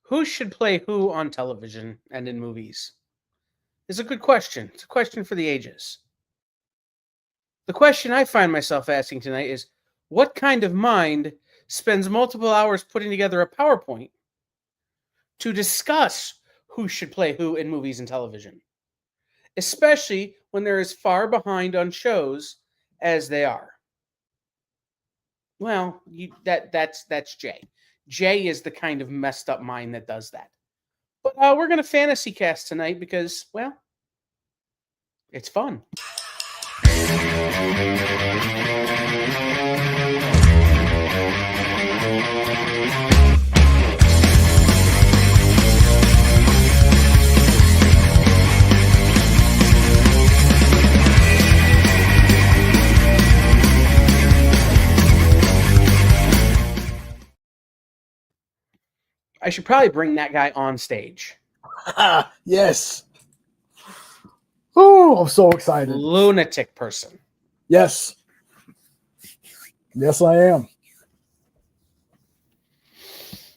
Who should play who on television and in movies? Is a good question. It's a question for the ages. The question I find myself asking tonight is what kind of mind spends multiple hours putting together a PowerPoint to discuss who should play who in movies and television, especially when they're as far behind on shows as they are? Well, that's Jay. Jay is the kind of messed up mind that does that. But we're going to fantasy cast tonight because, well, it's fun. I should probably bring that guy on stage. Yes. Oh, I'm so excited. Lunatic person. Yes. Yes, I am.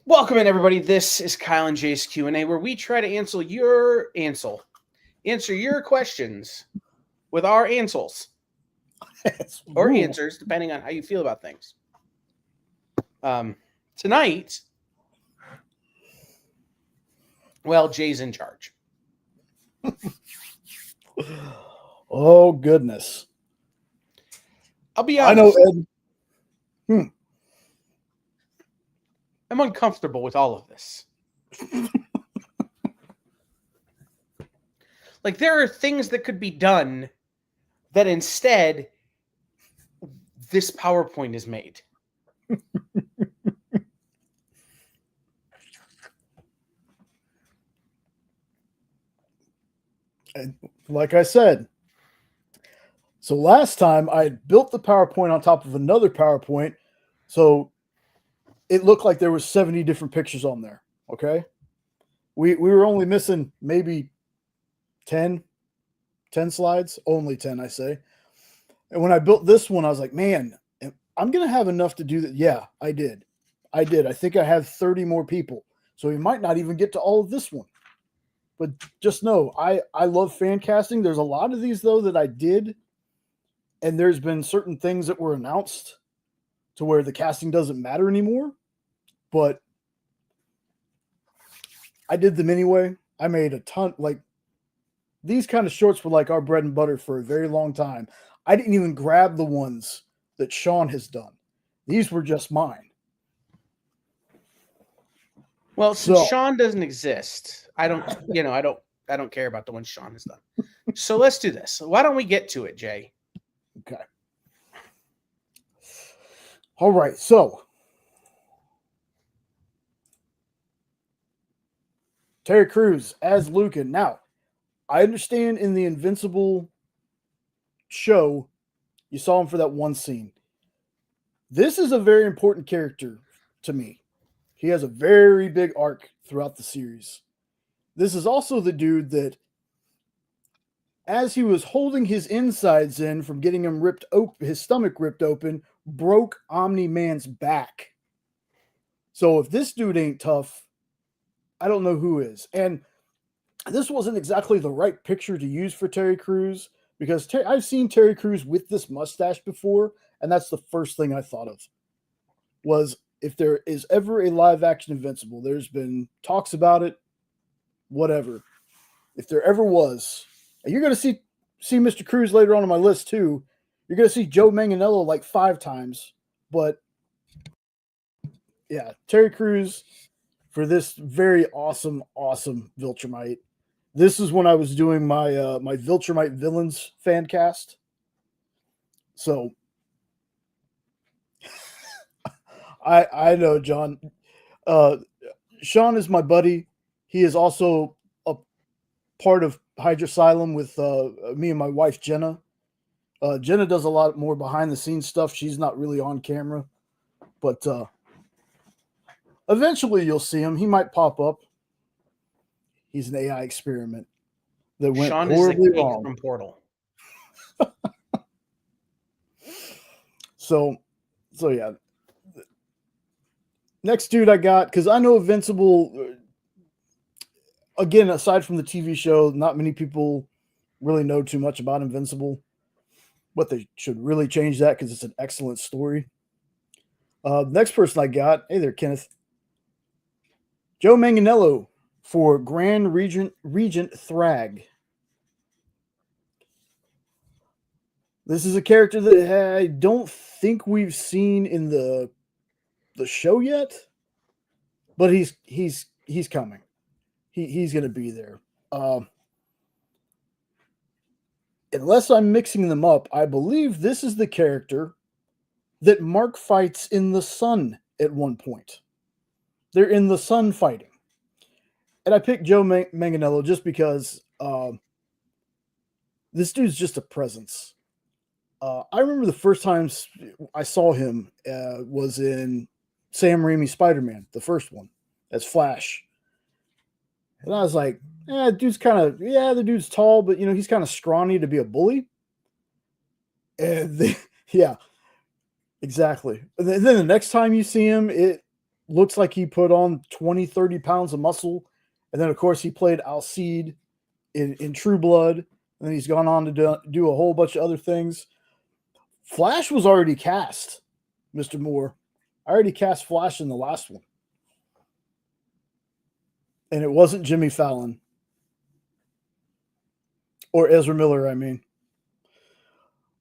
Welcome in, everybody. This is Kyle and Jay's Q&A, where we try to answer your questions with our answers or answers, depending on how you feel about things. Tonight, well, Jay's in charge. Oh, goodness. I'll be honest. I know, Ed. I'm uncomfortable with all of this. Like, there are things that could be done that instead this PowerPoint is made. And like I said, so last time I built the PowerPoint on top of another PowerPoint, so it looked like there was 70 different pictures on there. Okay, we were only missing maybe 10 slides, only 10, I say. And when I built this one, I was like, man, I'm gonna have enough to do that. Yeah, I did. I think I have 30 more people, so we might not even get to all of this one. But just know, I love fan casting. There's a lot of these, though, that I did. And there's been certain things that were announced to where the casting doesn't matter anymore. But I did them anyway. I made a ton. Like, these kind of shorts were like our bread and butter for a very long time. I didn't even grab the ones that Sean has done. These were just mine. Well, since Sean doesn't exist, I don't care about the ones Sean has done. So let's do this. Why don't we get to it, Jay? Okay. All right. So Terry Crews as Lucan. Now, I understand in the Invincible show, you saw him for that one scene. This is a very important character to me. He has a very big arc throughout the series. This is also the dude that, as he was holding his insides in from getting him his stomach ripped open, broke Omni-Man's back. So if this dude ain't tough, I don't know who is. And this wasn't exactly the right picture to use for Terry Crews, because I've seen Terry Crews with this mustache before, and that's the first thing I thought of. Was if there is ever a live action Invincible, there's been talks about it, whatever. If there ever was, and you're going to see Mr. Crews later on my list too. You're going to see Joe Manganiello like 5 times, but yeah, Terry Crews for this very awesome Viltrumite. This is when I was doing my my Viltrumite villains fan cast. So I know, John. Sean is my buddy. He is also a part of Hydra Asylum with me and my wife, Jenna. Jenna does a lot more behind the scenes stuff. She's not really on camera, but eventually you'll see him. He might pop up. He's an AI experiment that went Sean horribly is the wrong. from Portal. So yeah. Next dude I got, because I know Invincible, again, aside from the TV show, not many people really know too much about Invincible, but they should really change that because it's an excellent story. Next person I got, hey there, Kenneth. Joe Manganiello for Grand Regent Thrag. This is a character that I don't think we've seen in the show yet, but he's coming. He's going to be there. Unless I'm mixing them up, I believe this is the character that Mark fights in the sun at one point. They're in the sun fighting. And I picked Joe Manganiello just because this dude's just a presence. I remember the first time I saw him was in Sam Raimi's Spider-Man, the first one, as Flash. And I was like, the dude's tall, but, he's kind of scrawny to be a bully. And yeah, exactly. And then the next time you see him, it looks like he put on 20, 30 pounds of muscle. And then, of course, he played Alcide in True Blood. And then he's gone on to do a whole bunch of other things. Flash was already cast, Mr. Moore. I already cast Flash in the last one. And it wasn't Jimmy Fallon. Or Ezra Miller, I mean.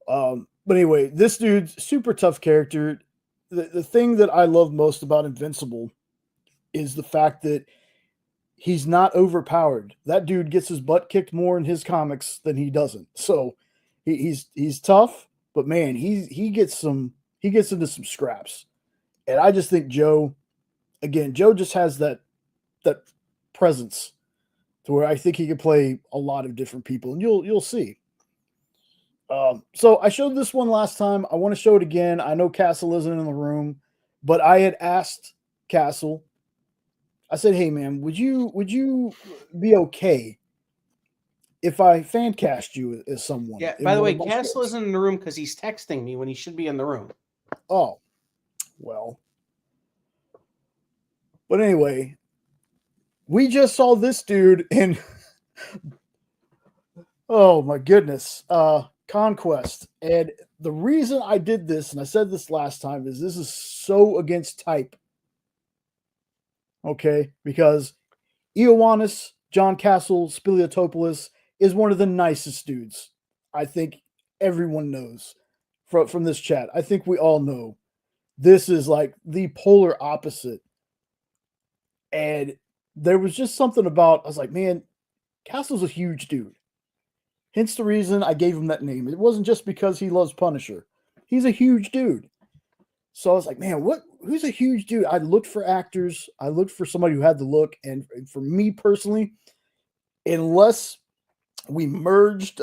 But anyway, this dude's super tough character. The thing that I love most about Invincible is the fact that he's not overpowered. That dude gets his butt kicked more in his comics than he doesn't. So he's tough, but man, he gets into some scraps. And I just think Joe just has that presence to where I think he could play a lot of different people, and you'll see. So I showed this one last time. I want to show it again. I know Castle isn't in the room, but I had asked Castle. I said, "Hey man, would you be okay if I fan cast you as someone?" Yeah. By the way, Castle isn't in the room because he's texting me when he should be in the room. Oh, well. But anyway, we just saw this dude in. Oh my goodness. Conquest. And the reason I did this, and I said this last time, is this is so against type. Okay? Because Ioannis, John Castle, Spiliotopoulos is one of the nicest dudes. I think everyone knows from this chat. I think we all know. This is like the polar opposite. And there was just something about, I was like, man, Castle's a huge dude. Hence the reason I gave him that name. It wasn't just because he loves Punisher. He's a huge dude. So I was like, man, who's a huge dude? I looked for actors. I looked for somebody who had the look. And for me personally, unless we merged,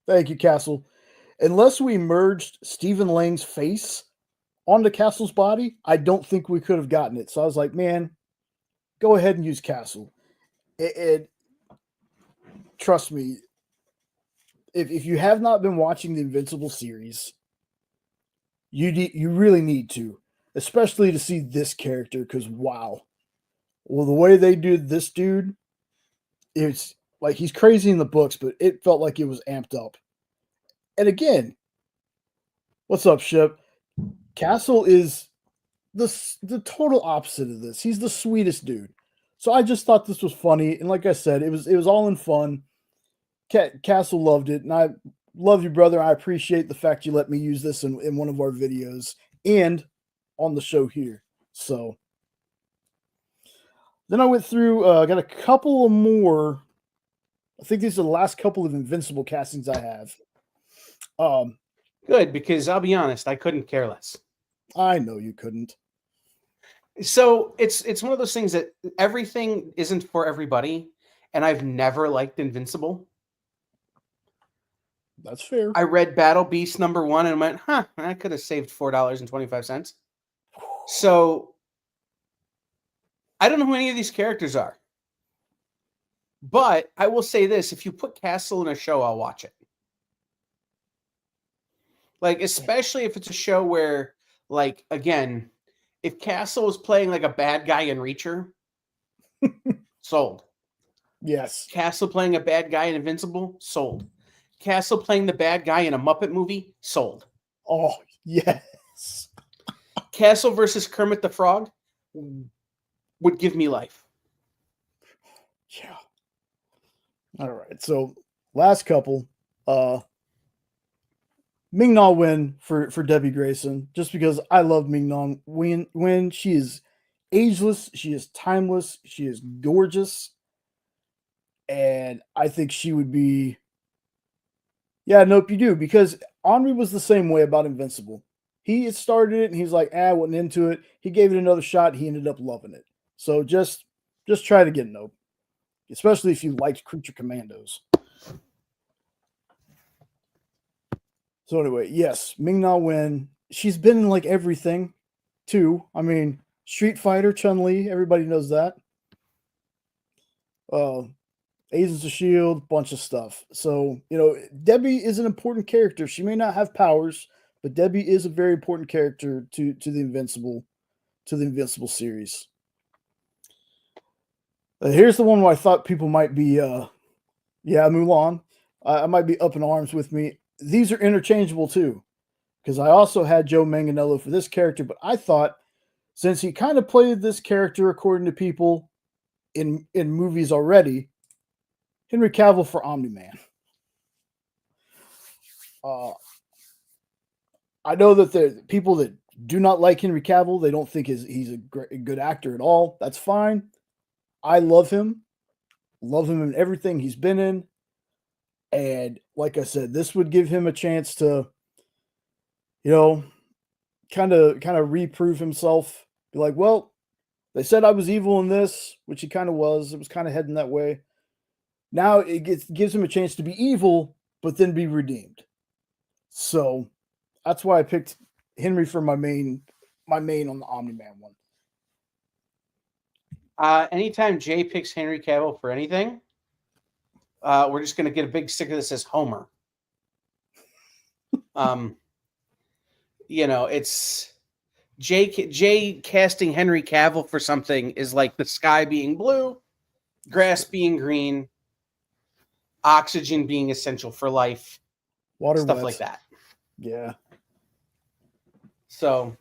thank you, Castle. Unless we merged Stephen Lang's face onto Castle's body, I don't think we could have gotten it. So I was like, man, go ahead and use Castle. Trust me, if you have not been watching the Invincible series, you really need to, especially to see this character, because wow. Well, the way they do this dude, it's like he's crazy in the books, but it felt like it was amped up. And again, what's up, Ship? Castle is the total opposite of this. He's the sweetest dude. So I just thought this was funny, and like I said, it was all in fun. Castle loved it, and I love you, brother. I appreciate the fact you let me use this in one of our videos and on the show here. So then I went through, got a couple of more. I think these are the last couple of Invincible castings I have. Good, because I'll be honest, I couldn't care less. I know you couldn't. So it's one of those things that everything isn't for everybody, and I've never liked Invincible. That's fair. I read Battle Beast #1 and went, I could have saved $4.25. So I don't know who any of these characters are. But I will say this, if you put Castle in a show, I'll watch it. Like, especially if it's a show where, like, again, if Castle was playing like a bad guy in Reacher, Sold. Yes. Castle playing a bad guy in Invincible? Sold. Castle playing the bad guy in a Muppet movie? Sold. Oh, yes. Castle versus Kermit the Frog would give me life. Yeah. All right. So last couple, Ming-Na Wen for Debbie Grayson, just because I love Ming-Na Wen. She is ageless, she is timeless, she is gorgeous, and I think she would be. Yeah, nope, you do, because Henri was the same way about Invincible. He had started it and he's like, I wasn't into it. He gave it another shot. He ended up loving it. So just try it again, nope. Especially if you liked Creature Commandos. So anyway, yes, Ming-Na Wen. She's been in like everything, too. I mean, Street Fighter, Chun-Li, everybody knows that. Agents of S.H.I.E.L.D., bunch of stuff. So, Debbie is an important character. She may not have powers, but Debbie is a very important character to the Invincible series. Here's the one where I thought people might be Mulan. I might be up in arms with me. These are interchangeable too, because I also had Joe Manganiello for this character, but I thought since he kind of played this character according to people in movies already, Henry Cavill for Omni-Man. I know that the people that do not like Henry Cavill, they don't think he's a good actor at all. That's fine. I love him. Love him in everything he's been in. And like I said, this would give him a chance to, kind of reprove himself. Be like, well, they said I was evil in this, which he kind of was. It was kind of heading that way. Now it gives him a chance to be evil, but then be redeemed. So that's why I picked Henry for my main on the Omni-Man one. Anytime Jay picks Henry Cavill for anything, we're just going to get a big sticker that says Homer. It's Jay casting Henry Cavill for something is like the sky being blue, grass being green, oxygen being essential for life, water, stuff wet. like that. Yeah. So,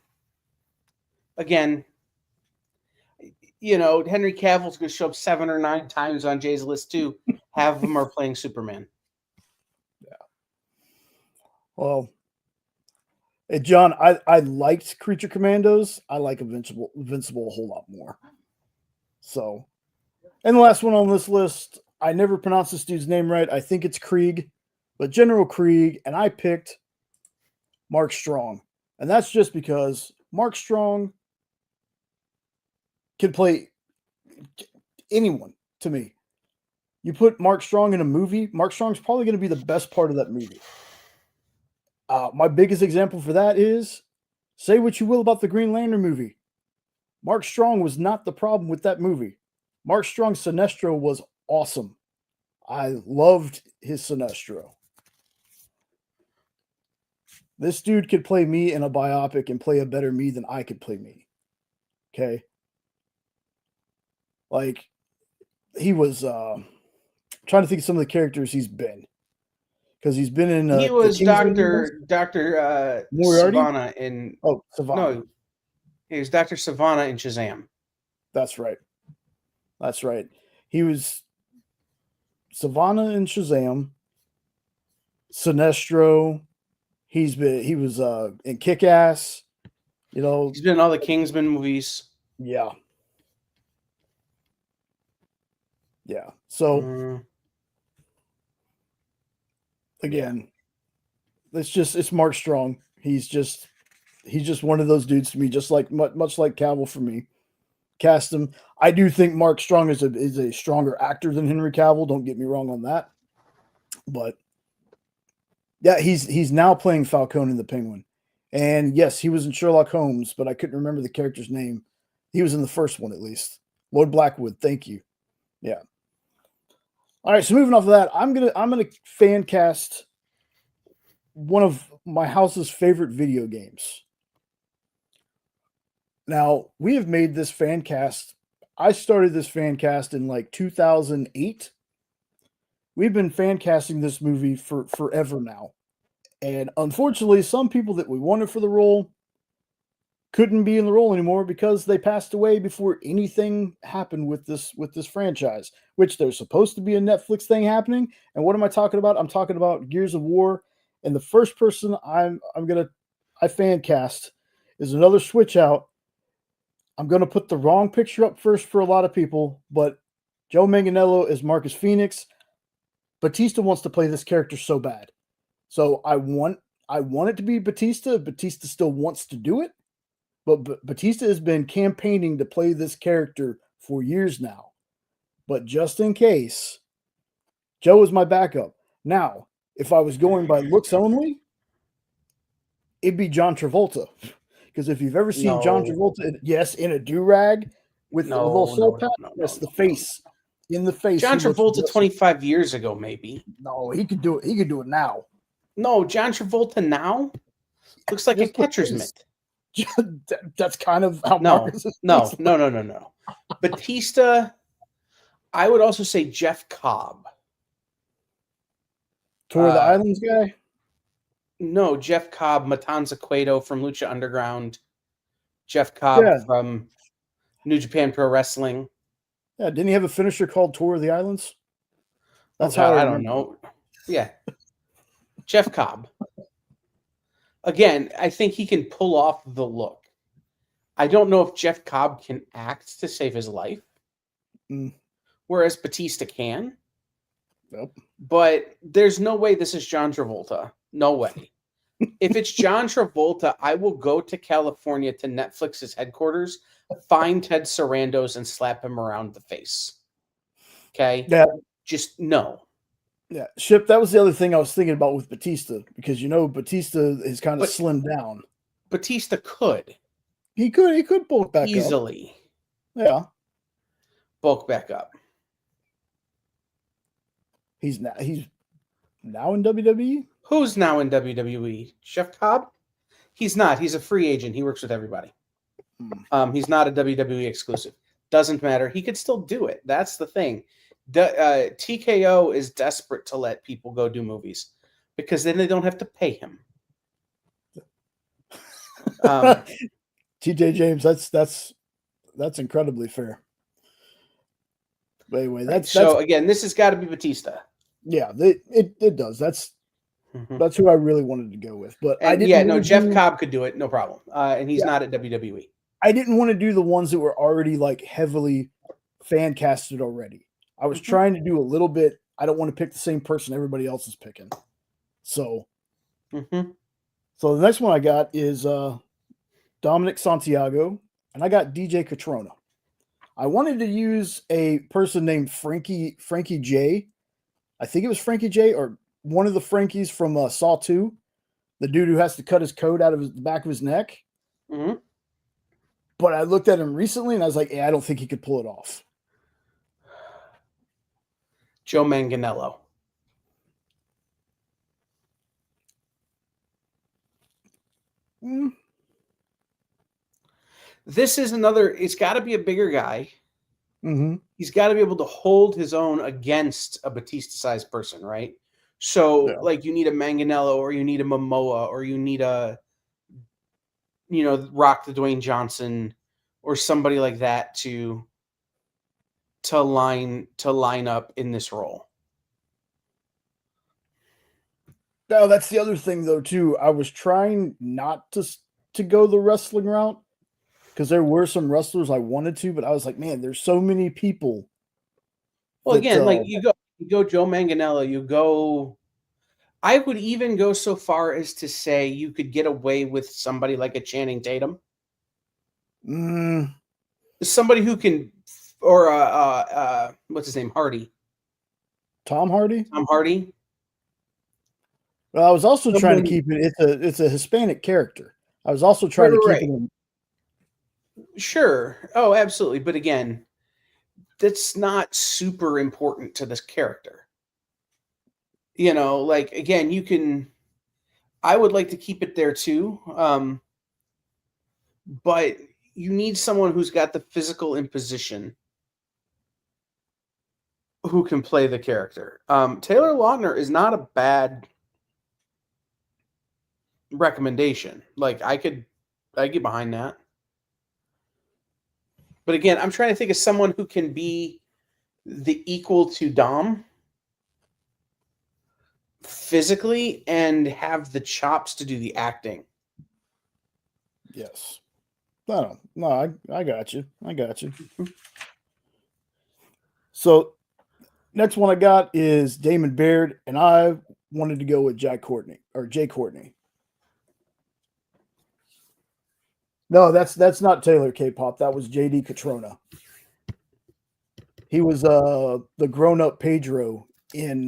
again, Henry Cavill's going to show up 7 or 9 times on Jay's list too. Half of them are playing Superman. Yeah. Well, John, I liked Creature Commandos. I like Invincible a whole lot more. So, and the last one on this list, I never pronounce this dude's name right. I think it's Krieg, but General Krieg, and I picked Mark Strong. And that's just because Mark Strong can play anyone to me. You put Mark Strong in a movie, Mark Strong's probably going to be the best part of that movie. My biggest example for that is, say what you will about the Green Lantern movie. Mark Strong was not the problem with that movie. Mark Strong's Sinestro was awesome. I loved his Sinestro. This dude could play me in a biopic and play a better me than I could play me. Okay? Like, he was trying to think of some of the characters he's been. Because he's been in he was Dr. Moriarty? Savannah in Savannah. No, he was Dr. Savannah in Shazam. That's right. He was Savannah in Shazam, Sinestro. He was in Kick-Ass. He's been in all the Kingsman movies. Yeah. Yeah. So again, it's Mark Strong. He's just one of those dudes to me, just like much like Cavill for me. Cast him. I do think Mark Strong is a stronger actor than Henry Cavill. Don't get me wrong on that. But yeah, he's now playing Falcone in The Penguin. And yes, he was in Sherlock Holmes, but I couldn't remember the character's name. He was in the first one at least. Lord Blackwood, thank you. Yeah. All right, so moving off of that, I'm gonna fan cast one of my house's favorite video games. Now, we have made this fan cast, I started this fan cast in like 2008. We've been fan casting this movie for forever now. And unfortunately, some people that we wanted for the role couldn't be in the role anymore because they passed away before anything happened with this franchise, which there's supposed to be a Netflix thing happening. And what am I talking about? I'm talking about Gears of War. And the first person I fan cast is another switch out. I'm gonna put the wrong picture up first for a lot of people, but Joe Manganiello is Marcus Phoenix. Batista wants to play this character so bad. So I want it to be Batista. Batista still wants to do it. But Batista has been campaigning to play this character for years now. But just in case, Joe is my backup. Now, if I was going by looks only, it'd be John Travolta. Because if you've ever seen John Travolta, yes, in a do-rag with a little soul patch, that's the face. In the face. John Travolta 25 years ago, maybe. No, he could do it. He could do it now. No, John Travolta now looks like a catcher's mitt. That's kind of how Marcus is. No. Batista, I would also say Jeff Cobb. Tour of the Islands guy? No, Jeff Cobb, Matanza Cueto from Lucha Underground. Jeff Cobb from New Japan Pro Wrestling. Yeah, didn't he have a finisher called Tour of the Islands? That's how I don't know. Yeah. Jeff Cobb. Again, I think he can pull off the look. I don't know if Jeff Cobb can act to save his life, whereas Batista can. Nope. But there's no way this is John Travolta. No way. If it's John Travolta, I will go to California to Netflix's headquarters, find Ted Sarandos, and slap him around the face. Okay? Yeah. Just no. Yeah, Ship, that was the other thing I was thinking about with Batista, because Batista is kind of slimmed down. Batista could. He could bulk back easily. Up. Yeah. Bulk back up. He's now in WWE? Who's now in WWE? Jeff Cobb? He's not. He's a free agent. He works with everybody. He's not a WWE exclusive. Doesn't matter. He could still do it. That's the thing. TKO is desperate to let people go do movies because then they don't have to pay him. TJ James, that's incredibly fair. But anyway, that's again, this has got to be Batista. Yeah, it does. That's who I really wanted to go with. But Jeff Cobb could do it, no problem. And he's not at WWE. I didn't want to do the ones that were already like heavily fan casted already. I was trying to do a little bit. I don't want to pick the same person everybody else is picking. So, so the next one I got is Dominic Santiago, and I got DJ Catrona. I wanted to use a person named Frankie J. I think it was Frankie J. or one of the Frankies from Saw 2, the dude who has to cut his coat out of the back of his neck. But I looked at him recently, and I was like, I don't think he could pull it off. Joe Manganiello. This is another, it's got to be a bigger guy. He's got to be able to hold his own against a Batista-sized person, right? So, like, you need a Manganiello, or you need a Momoa, or you need a, Rock the Dwayne Johnson, or somebody like that to line up in this role. No, that's the other thing though too. I was trying not to go the wrestling route because there were some wrestlers I wanted to, but I was like, man, there's so many people. Well, again, like you go Joe Manganiello, I would even go so far as to say you could get away with somebody like a Channing Tatum. Somebody who can, or what's his name? Hardy. Tom Hardy? Tom Hardy. Well, I was also trying to keep it. It's a Hispanic character. I was also trying to keep it. Sure. Oh, absolutely. But again, that's not super important to this character. Like, again, you can. I would like to keep it there too. But you need someone who's got the physical imposition who can play the character. Taylor Lautner is not a bad recommendation. Like I get behind that. But again, I'm trying to think of someone who can be the equal to Dom physically and have the chops to do the acting. Yes. No, I got you. So next one I got is Damon Baird, and I wanted to go with Jay Courtney. No, that's not Taylor K-pop. That was JD Catrona. He was the grown-up Pedro in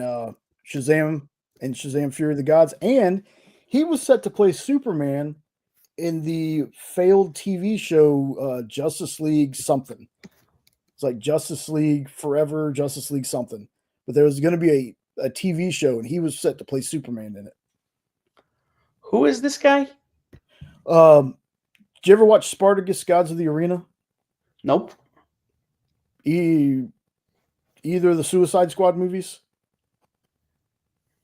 Shazam and Shazam Fury of the Gods, and he was set to play Superman in the failed TV show Justice League something. It's like Justice League Forever, Justice League something. But there was going to be a TV show, and he was set to play Superman in it. Who is this guy? Did you ever watch Spartacus: Gods of the Arena? Nope. Either of the Suicide Squad movies?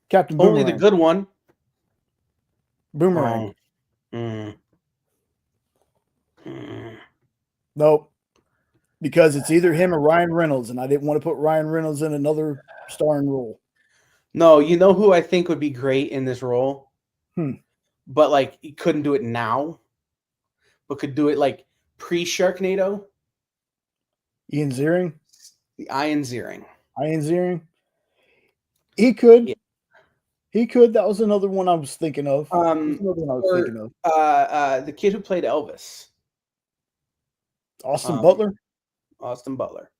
Captain Boomerang. Only the good one. Boomerang. Oh. Nope. Because it's either him or Ryan Reynolds, and I didn't want to put Ryan Reynolds in another starring role. No, you know who I think would be great in this role? But like he couldn't do it now, but could do it like pre-Sharknado? Ian Ziering? Ian Ziering. He could. Yeah. He could. That was another one I was thinking of. The kid who played Elvis. Austin Butler? Austin Butler.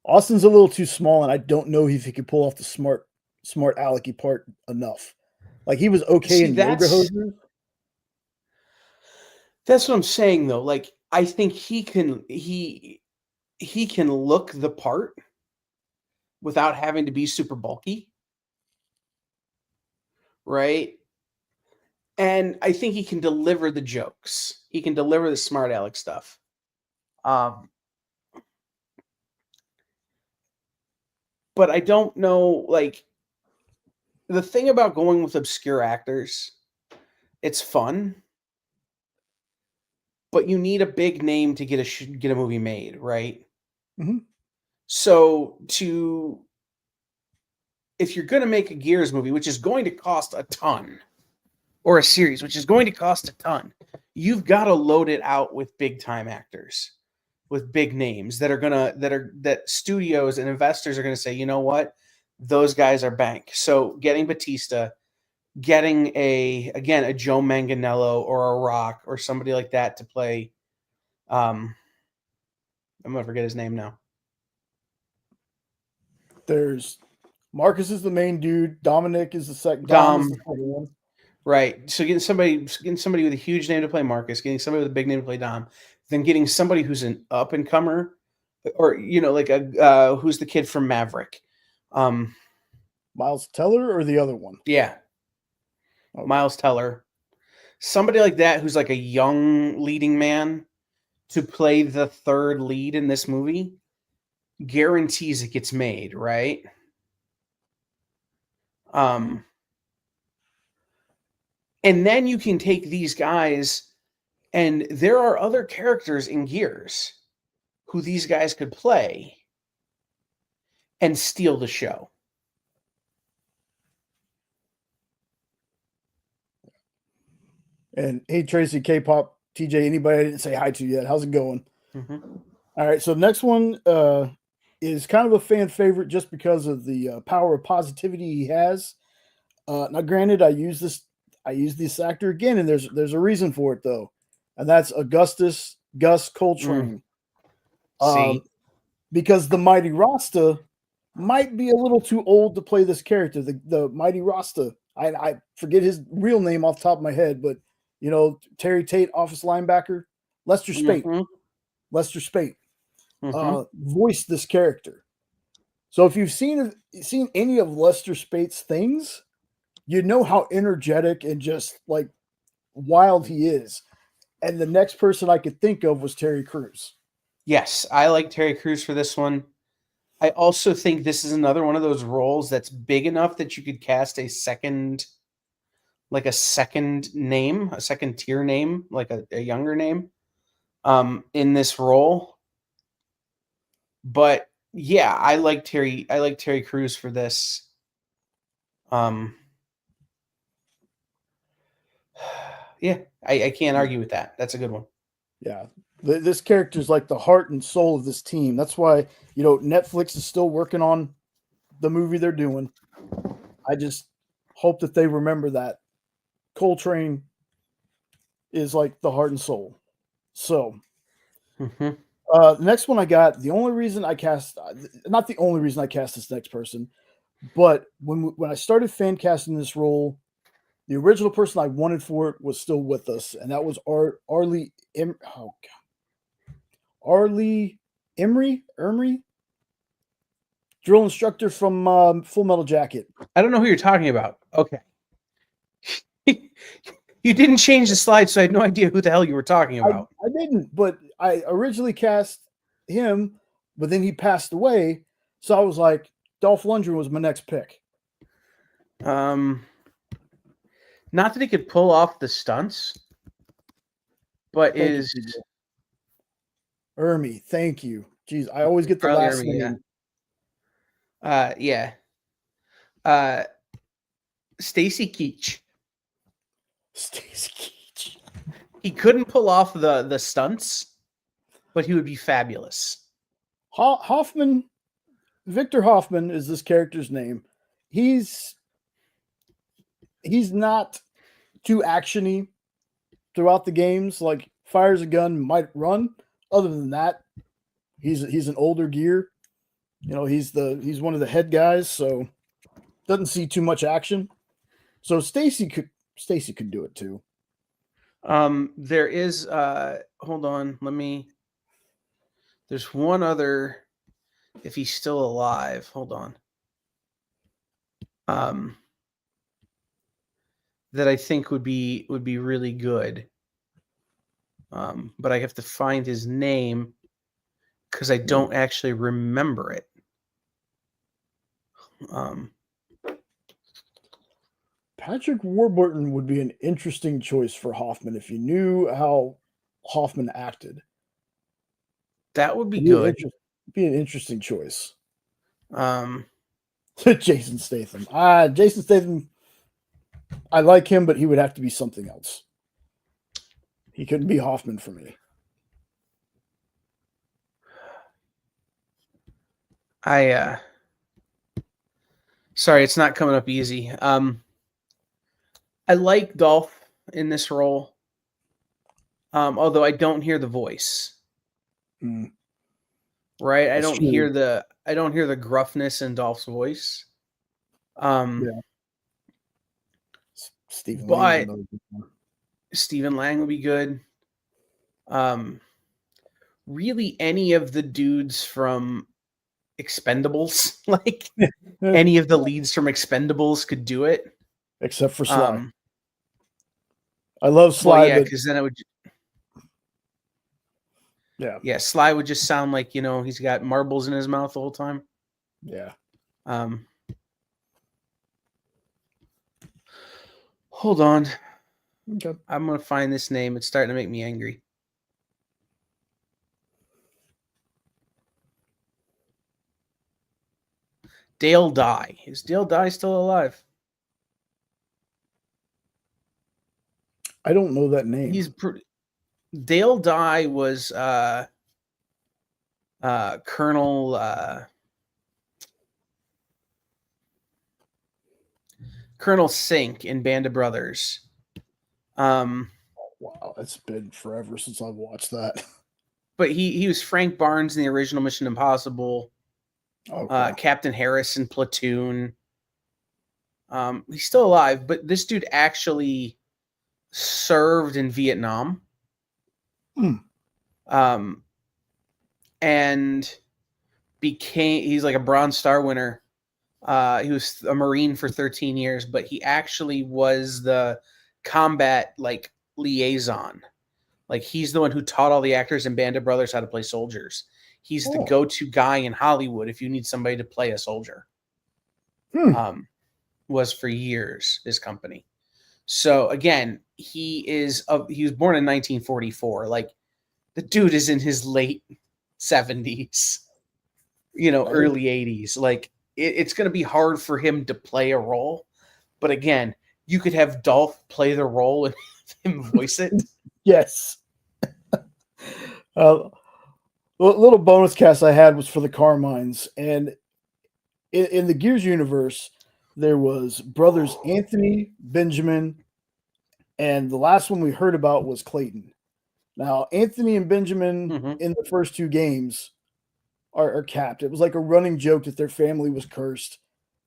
Austin's a little too small, and I don't know if he could pull off the smart alecky part enough. Like he was okay in Yoga Hosers. That's what I'm saying, though. Like I think he can look the part without having to be super bulky, right? And I think he can deliver the jokes. He can deliver the smart aleck stuff. But I don't know, like, the thing about going with obscure actors, it's fun, but you need a big name to get a movie made, right? Mm-hmm. So if you're going to make a Gears movie, which is going to cost a ton, or a series, which is going to cost a ton, you've got to load it out with big time actors, with big names that studios and investors are going to say, you know what, those guys are bank. So getting Batista, getting a Joe Manganiello or a Rock or somebody like that to play. I'm gonna forget his name now. There's Marcus is the main dude. Dominic is the second. Dom is the second one. Right. So getting somebody with a huge name to play Marcus, getting somebody with a big name to play Dom, then getting somebody who's an up and comer, or like who's the kid from Maverick, Miles Teller or the other one? Yeah, okay. Miles Teller, somebody like that who's like a young leading man to play the third lead in this movie, guarantees it gets made, right? And then you can take these guys, and there are other characters in Gears who these guys could play and steal the show. And hey, Tracy, K-pop, TJ, anybody I didn't say hi to yet? How's it going? Mm-hmm. All right, so next one is kind of a fan favorite just because of the power of positivity he has. Now, granted, I use this actor again, and there's a reason for it though, and that's Gus Coltrane. Because the Mighty Rasta might be a little too old to play this character. The Mighty Rasta, I forget his real name off the top of my head, but Terry Tate, office linebacker, Lester Spate. Mm-hmm. Lester Spate voiced this character. So if you've seen any of Lester Spate's things, you know how energetic and just like wild he is. And the next person I could think of was Terry Crews. Yes, I like Terry Crews for this one. I also think this is another one of those roles that's big enough that you could cast a second name, a second tier name, like a younger name, in this role. But yeah, I like Terry Crews for this. Yeah, I can't argue with that. That's a good one. Yeah. This character is like the heart and soul of this team. That's why, Netflix is still working on the movie they're doing. I just hope that they remember that Coltrane is like the heart and soul. So, Mhm. the next one I got, the only reason I cast, not the only reason I cast this next person, but when I started fan casting this role, the original person I wanted for it was still with us, and that was Arlie Arlie Emery, drill instructor from Full Metal Jacket. I don't know who you're talking about. Okay. You didn't change the slide, so I had no idea who the hell you were talking about. I didn't, but I originally cast him, but then he passed away, so I was like, Dolph Lundgren was my next pick. Not that he could pull off the stunts, but Thank is you, Ermy. Thank you. Jeez, I always get the Charlie last Ermy, name. yeah. Stacy Keach. Stacy Keach. He couldn't pull off the stunts, but he would be fabulous. Hoffman, Victor Hoffman is this character's name. He's not too actiony throughout the games. Like fires a gun, might run. Other than that, he's an older gear. He's one of the head guys, so doesn't see too much action. So Stacy could do it too. There is hold on, there's one other, if he's still alive. Hold on. That I think would be really good. But I have to find his name because I don't actually remember it. Patrick Warburton would be an interesting choice for Hoffman if you knew how Hoffman acted. That would be good. Be an interesting choice. Um, Jason Statham. Jason Statham, I like him, but he would have to be something else. He couldn't be Hoffman for me. Sorry, it's not coming up easy. I like Dolph in this role, although I don't hear the voice. Right, I don't hear the gruffness in Dolph's voice. Stephen Lang would be good. Really, any of the dudes from Expendables, like any of the leads from Expendables could do it, except for Sly. I love Sly. Well, yeah, because then it would. Yeah, Sly would just sound like he's got marbles in his mouth the whole time. Yeah. Hold on. Okay. I'm gonna find this name. It's starting to make me angry. Dale Dye. Is Dale Dye still alive? I don't know that name. Dale Dye was Colonel Sink in Band of Brothers. Wow, it's been forever since I've watched that. But he was Frank Barnes in the original Mission Impossible. Okay. Captain Harris in Platoon. He's still alive, but this dude actually served in Vietnam. And he's like a Bronze Star winner. He was a Marine for 13 years, but he actually was the combat liaison. Like he's the one who taught all the actors in Band of Brothers how to play soldiers. He's the Oh. go-to guy in Hollywood if you need somebody to play a soldier. Was for years his company. So again, he was born in 1944. Like the dude is in his late 70s, early 80s. Like it's going to be hard for him to play a role. But again, you could have Dolph play the role and him voice it. Yes. Little bonus cast I had was for the Carmines, and in the Gears universe, there was brothers Anthony, Benjamin, and the last one we heard about was Clayton. Now, Anthony and Benjamin in the first two games are capped. It was like a running joke that their family was cursed.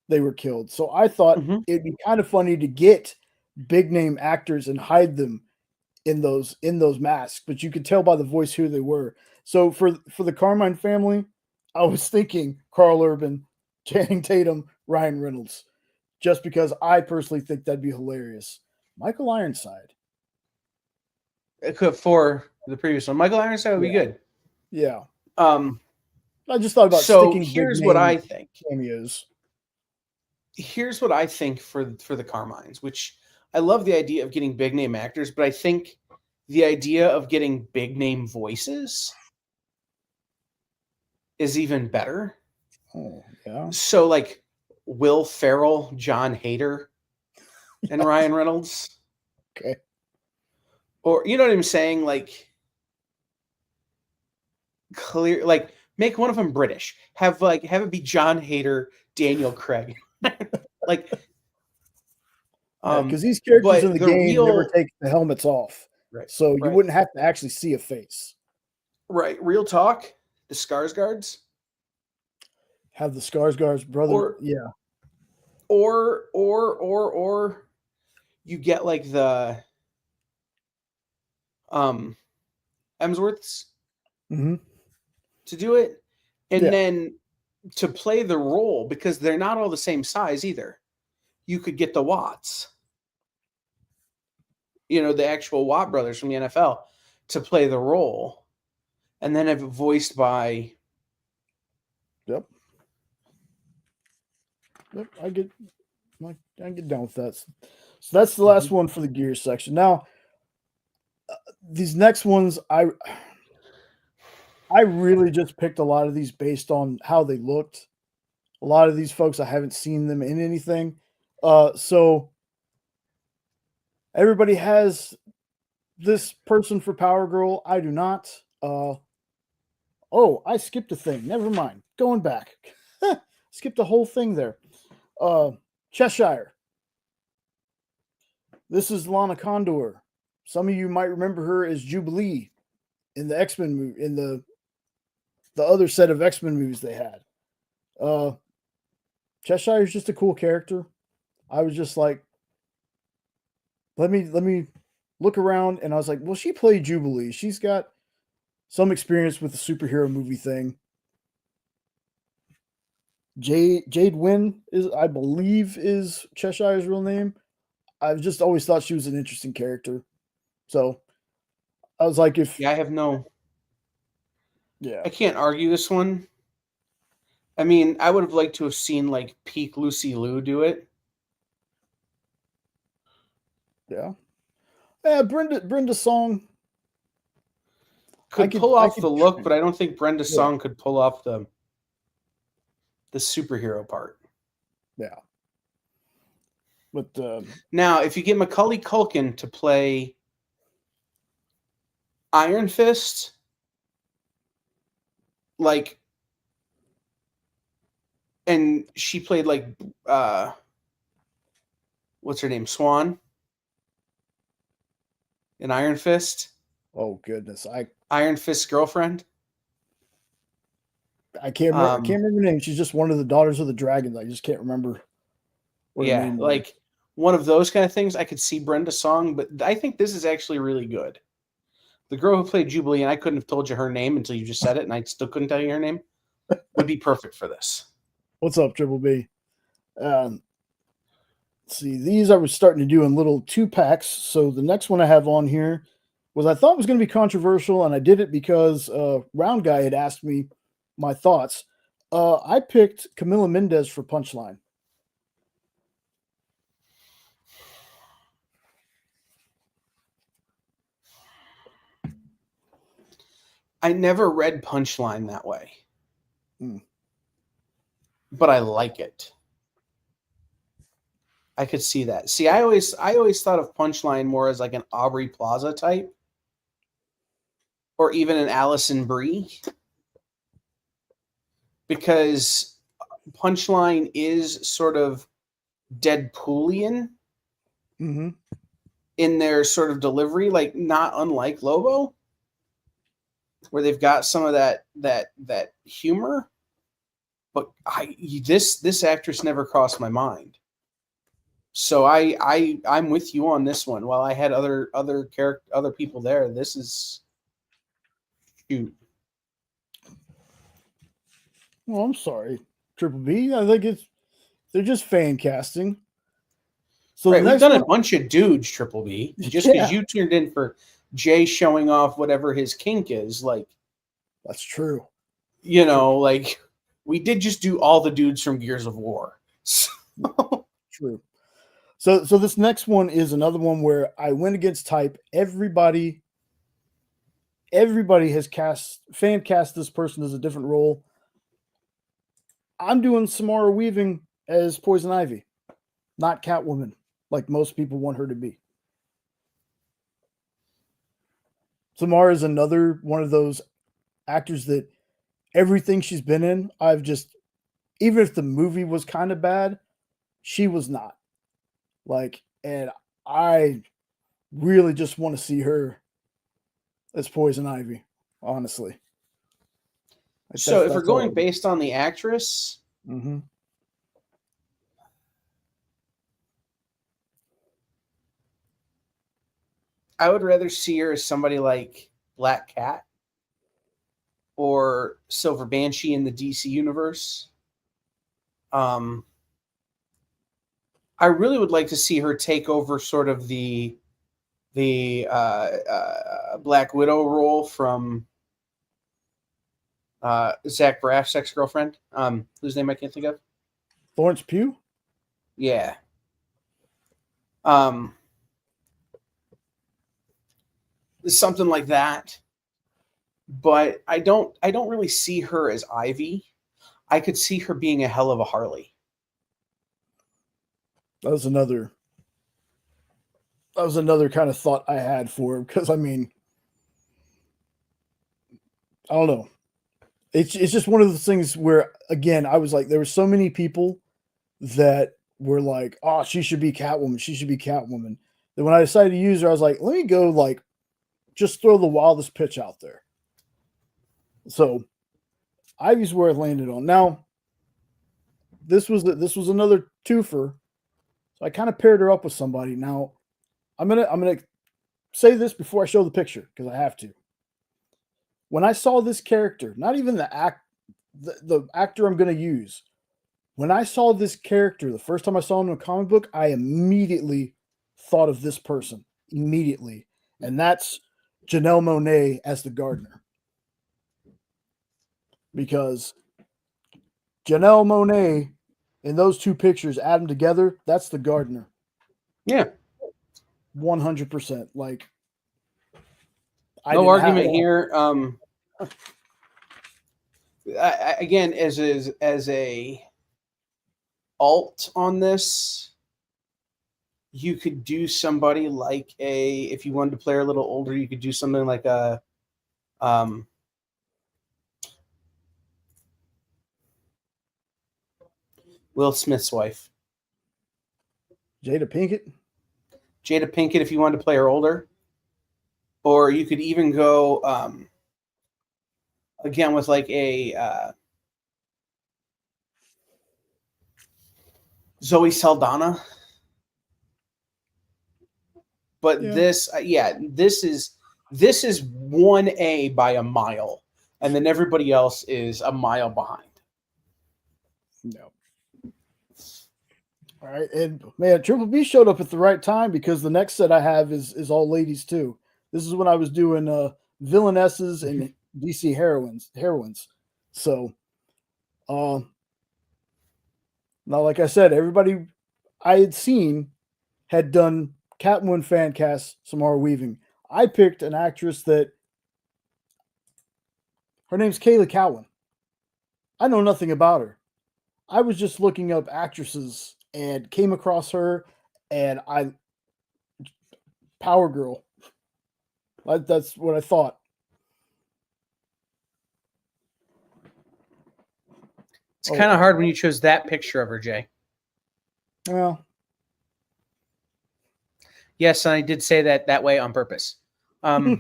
They were killed. So I thought it'd be kind of funny to get big name actors and hide them in those masks, but you could tell by the voice who they were. So for the Carmine family, I was thinking Carl Urban, Channing Tatum, Ryan Reynolds, just because I personally think that'd be hilarious. Michael Ironside. For the previous one, Michael Ironside would be good. Yeah. I just thought about sticking here's what I think. Cameos. Here's what I think for the Carmines, which I love the idea of getting big name actors, but I think the idea of getting big name voices is even better. Oh, yeah. So like Will Ferrell, John Hader, and Ryan Reynolds. Okay. Or you know what I'm saying? Like clear, like make one of them British. Have it be John Hader, Daniel Craig. Like because these characters in the game never take the helmets off. Right. So you wouldn't have to actually see a face. Right. Real talk. The Skarsgårds. Have the Skarsgårds brother. Yeah. Or you get like the Hemsworths to do it. And then to play the role, because they're not all the same size either. You could get the Watts. The actual Watt brothers from the NFL to play the role, and then have it voiced by. Yep. I get down with that. So that's the last one for the Gears section. Now, these next ones, I really just picked a lot of these based on how they looked. A lot of these folks, I haven't seen them in anything. So everybody has this person for Power Girl. I do not. I skipped a thing. Never mind. Going back. Skipped the whole thing there. Cheshire. This is Lana Condor. Some of you might remember her as Jubilee in the X-Men movie, in the other set of X-Men movies they had. Cheshire is just a cool character. I was just like, let me look around, and I was like, well, she played Jubilee. She's got some experience with the superhero movie thing. Jade Wynn I believe is Cheshire's real name. I've just always thought she was an interesting character. So I was like, I can't argue this one. I mean, I would have liked to have seen like peak Lucy Liu do it. Yeah. Brenda Song could pull off the look, but I don't think Brenda Song could pull off the superhero part. Yeah. But now, if you get Macaulay Culkin to play Iron Fist, like, and she played like what's her name, Swan in Iron Fist. Oh goodness, Iron Fist's girlfriend. I can't remember her name. She's just one of the daughters of the dragons. I just can't remember. Like one of those kind of things. I could see Brenda Song, but I think this is actually really good. The girl who played Jubilee, and I couldn't have told you her name until you just said it, and I still couldn't tell you her name, would be perfect for this. What's up, Triple B? Let's see, these I was starting to do in little 2-packs. So the next one I have on here was I thought it was going to be controversial, and I did it because Round Guy had asked me my thoughts. I picked Camila Mendez for Punchline. I never read Punchline that way. Hmm. But I like it. I could see that. See, I always thought of Punchline more as like an Aubrey Plaza type, or even an Allison Brie, because Punchline is sort of Deadpoolian Mm-hmm. in their sort of delivery, like not unlike Lobo, where they've got some of that humor. But this actress never crossed my mind. So I'm with you on this one. While I had other people there, this is shoot. Well, I'm sorry, Triple B. I think they're just fan casting. So Right, the we've next done one, a bunch of dudes, Triple B. Just Yeah. because you tuned in for Jay showing off whatever his kink is, like, that's true. you know, like we did just do all the dudes from Gears of War. So, True. So this next one is another one where I went against type. Everybody has fan cast this person as a different role. I'm doing Samara Weaving as Poison Ivy, not Catwoman, like most people want her to be. Samara is another one of those actors that everything she's been in, even if the movie was kind of bad, she was not. Like, and I really just want to see her as Poison Ivy, honestly. Like, so if we're that's all. going based on the actress, Mm-hmm. I would rather see her as somebody like Black Cat or Silver Banshee in the DC universe. I really would like to see her take over sort of the Black Widow role from Zach Braff's ex-girlfriend, whose name I can't think of. Florence Pugh? Yeah. Something like that. But I don't really see her as Ivy. I could see her being a hell of a Harley. That was another kind of thought I had for her, because I mean, I don't know. It's just one of those things where, again, I was like, there were so many people that were like, oh, she should be Catwoman. She should be Catwoman. Then when I decided to use her, I was like, let me go, like, just throw the wildest pitch out there. So Ivy's where I landed on. Now, this was another twofer. So I kind of paired her up with somebody. Now, I'm gonna say this before I show the picture, because I have to. When I saw this character, not even the actor I'm going to use, when I saw this character the first time I saw him in a comic book, I immediately thought of this person. Immediately. And that's Janelle Monáe as the gardener. Because Janelle Monáe, in those two pictures, add them together, that's the gardener. Yeah. 100%. Like, no argument here. Again, as a alt on this, you could do somebody like if you wanted to play her a little older, you could do something like a Will Smith's wife, Jada Pinkett. Jada Pinkett, if you wanted to play her older, or you could even go again with like a Zoe Saldana. But Yeah. this is 1A by a mile, and then everybody else is a mile behind. No. All right, and man, Triple B showed up at the right time, because the next set I have is all ladies too. This is when I was doing villainesses and DC heroines. So, now, like I said, everybody I had seen had done Catwoman fan cast Samara Weaving. I picked an actress that her name's Kayla Cowan. I know nothing about her. I was just looking up actresses and came across her, and Power Girl. That's what I thought. It's kind of hard when you chose that picture of her, Jay. Well, yes, and I did say that way on purpose. Yeah.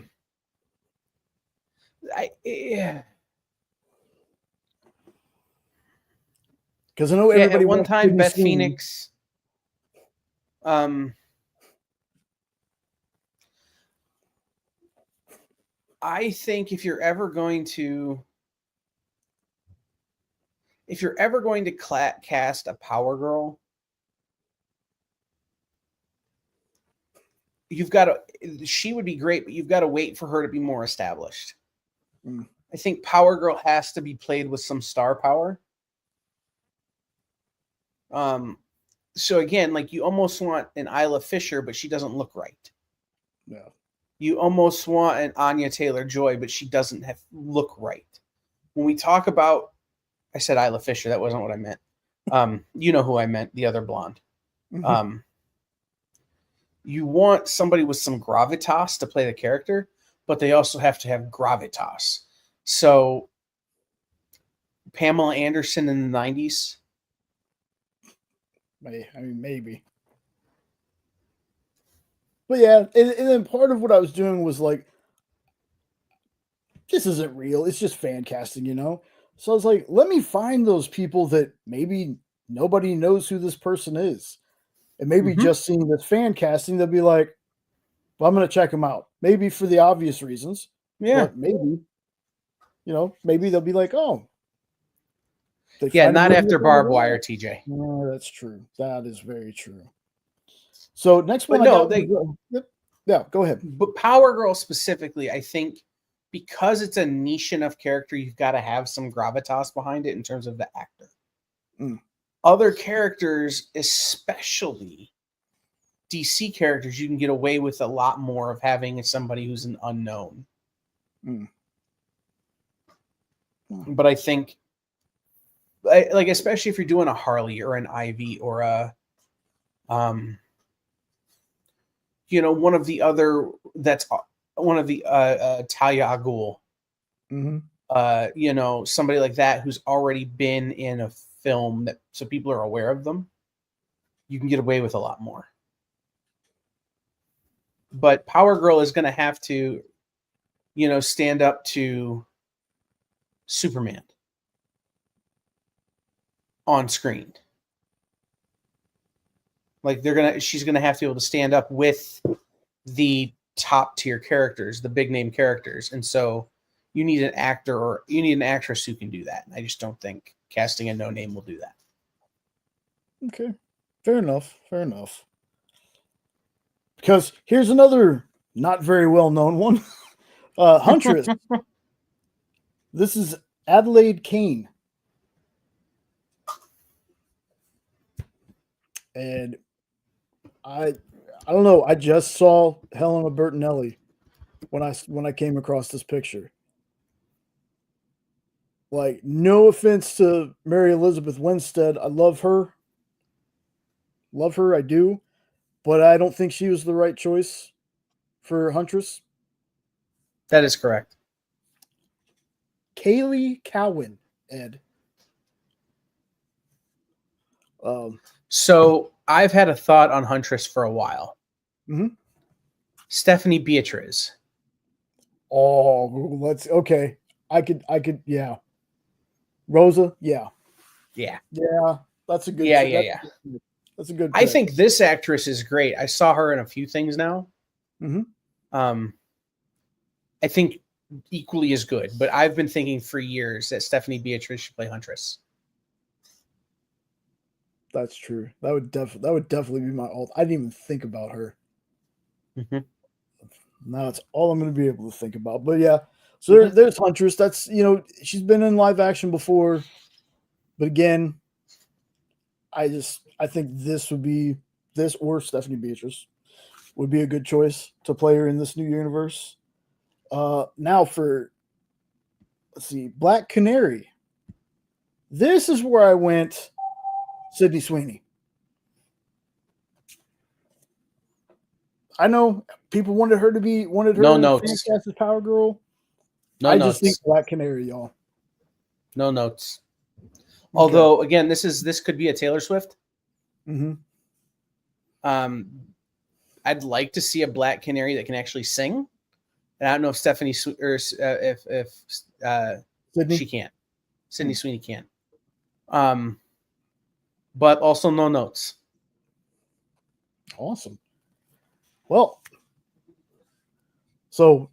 Because I know everybody at one wants time, Sydney Beth Sweeney. Phoenix. I think if you're ever going to cast a Power Girl, she would be great, but you've got to wait for her to be more established. I think Power Girl has to be played with some star power. So again, like you almost want an Isla Fisher, but she doesn't look right. No. You almost want an Anya Taylor-Joy, but she doesn't look right. When we talk about, I said Isla Fisher, that wasn't what I meant. You know who I meant, the other blonde. Mm-hmm. You want somebody with some gravitas to play the character, but they also have to have gravitas. So Pamela Anderson in the 90s. I mean, maybe. But yeah, and then part of what I was doing was like, this isn't real. It's just fan casting, you know? So I was like, let me find those people that maybe nobody knows who this person is. And maybe just seeing this fan casting, they'll be like, well, I'm going to check them out. Maybe for the obvious reasons. Yeah. But maybe, maybe they'll be like, oh. Yeah, not after Barbed Wire, TJ. No, that's true. That is very true. So next one, yeah, go ahead. But Power Girl specifically, I think because it's a niche enough character, you've got to have some gravitas behind it in terms of the actor. Other characters, especially DC characters, you can get away with a lot more of having somebody who's an unknown. But I think, like, especially if you're doing a Harley or an Ivy or a, one of the Talia al Ghul, somebody like that who's already been in a film so people are aware of them, you can get away with a lot more. But Power Girl is going to have to, stand up to Superman on screen. Like she's gonna have to be able to stand up with the top tier characters, the big name characters, and so you need an actor or you need an actress who can do that. I just don't think casting a no name will do that. Okay, fair enough. Because here's another not very well known one, Huntress. This is Adelaide Kane, and I don't know. I just saw Helena Bertinelli when I came across this picture. Like, no offense to Mary Elizabeth Winstead, I love her. I do, but I don't think she was the right choice for Huntress. That is correct. Kaylee Cowan, Ed. So I've had a thought on Huntress for a while. Stephanie Beatriz. Oh, okay. I could, yeah. Rosa, yeah. That's a good. Yeah. That's a good. I think this actress is great. I saw her in a few things now. I think equally as good, but I've been thinking for years that Stephanie Beatriz should play Huntress. That's true. That would definitely be my alt. I didn't even think about her. Now it's all I'm going to be able to think about. But yeah, so there's Huntress. That's, she's been in live action before. But again, I think this or Stephanie Beatrice would be a good choice to play her in this new universe. Now for, let's see, Black Canary. This is where I went Sydney Sweeney. I know people wanted her No to notes. fan cast as Power Girl. No I notes. just think Black Canary, y'all. No notes. Okay. Although, again, this could be a Taylor Swift. Mm-hmm. I'd like to see a Black Canary that can actually sing. And I don't know if Stephanie or if Sydney? she can. Sydney Sweeney can. But also no notes. Awesome. Well, so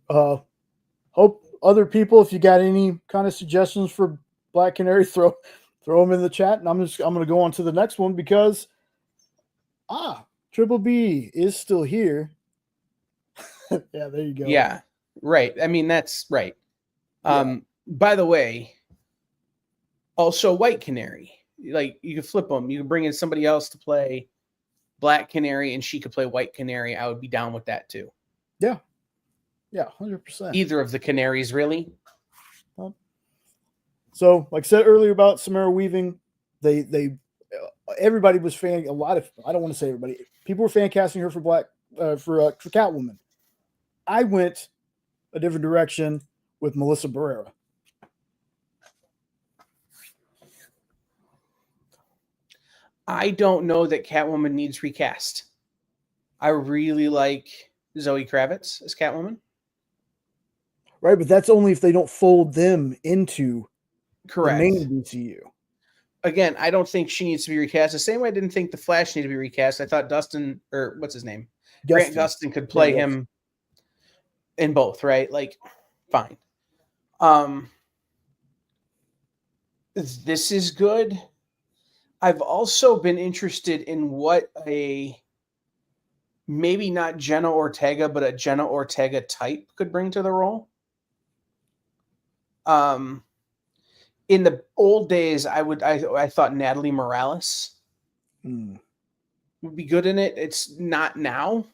hope other people, if you got any kind of suggestions for Black Canary, throw them in the chat, and I'm going to go on to the next one because Triple B is still here. Yeah, there you go. Yeah, right. I mean, that's right. By the way, also White Canary. Like, you could flip them. You could bring in somebody else to play Black Canary, and she could play White Canary. I would be down with that too. Yeah, 100%. Either of the canaries, really. So, like I said earlier about Samara Weaving, everybody was I don't want to say everybody. People were fan casting her for Catwoman. I went a different direction with Melissa Barrera. I don't know that Catwoman needs recast. I really like Zoe Kravitz as Catwoman. Right, but that's only if they don't fold them into Correct. the main DCU. Again, I don't think she needs to be recast. The same way I didn't think the Flash needed to be recast. I thought Grant Gustin could play him in both, right? Like, fine. This is good. I've also been interested in what maybe not Jenna Ortega, but a Jenna Ortega type could bring to the role. In the old days, I thought Natalie Morales would be good in it. It's not now.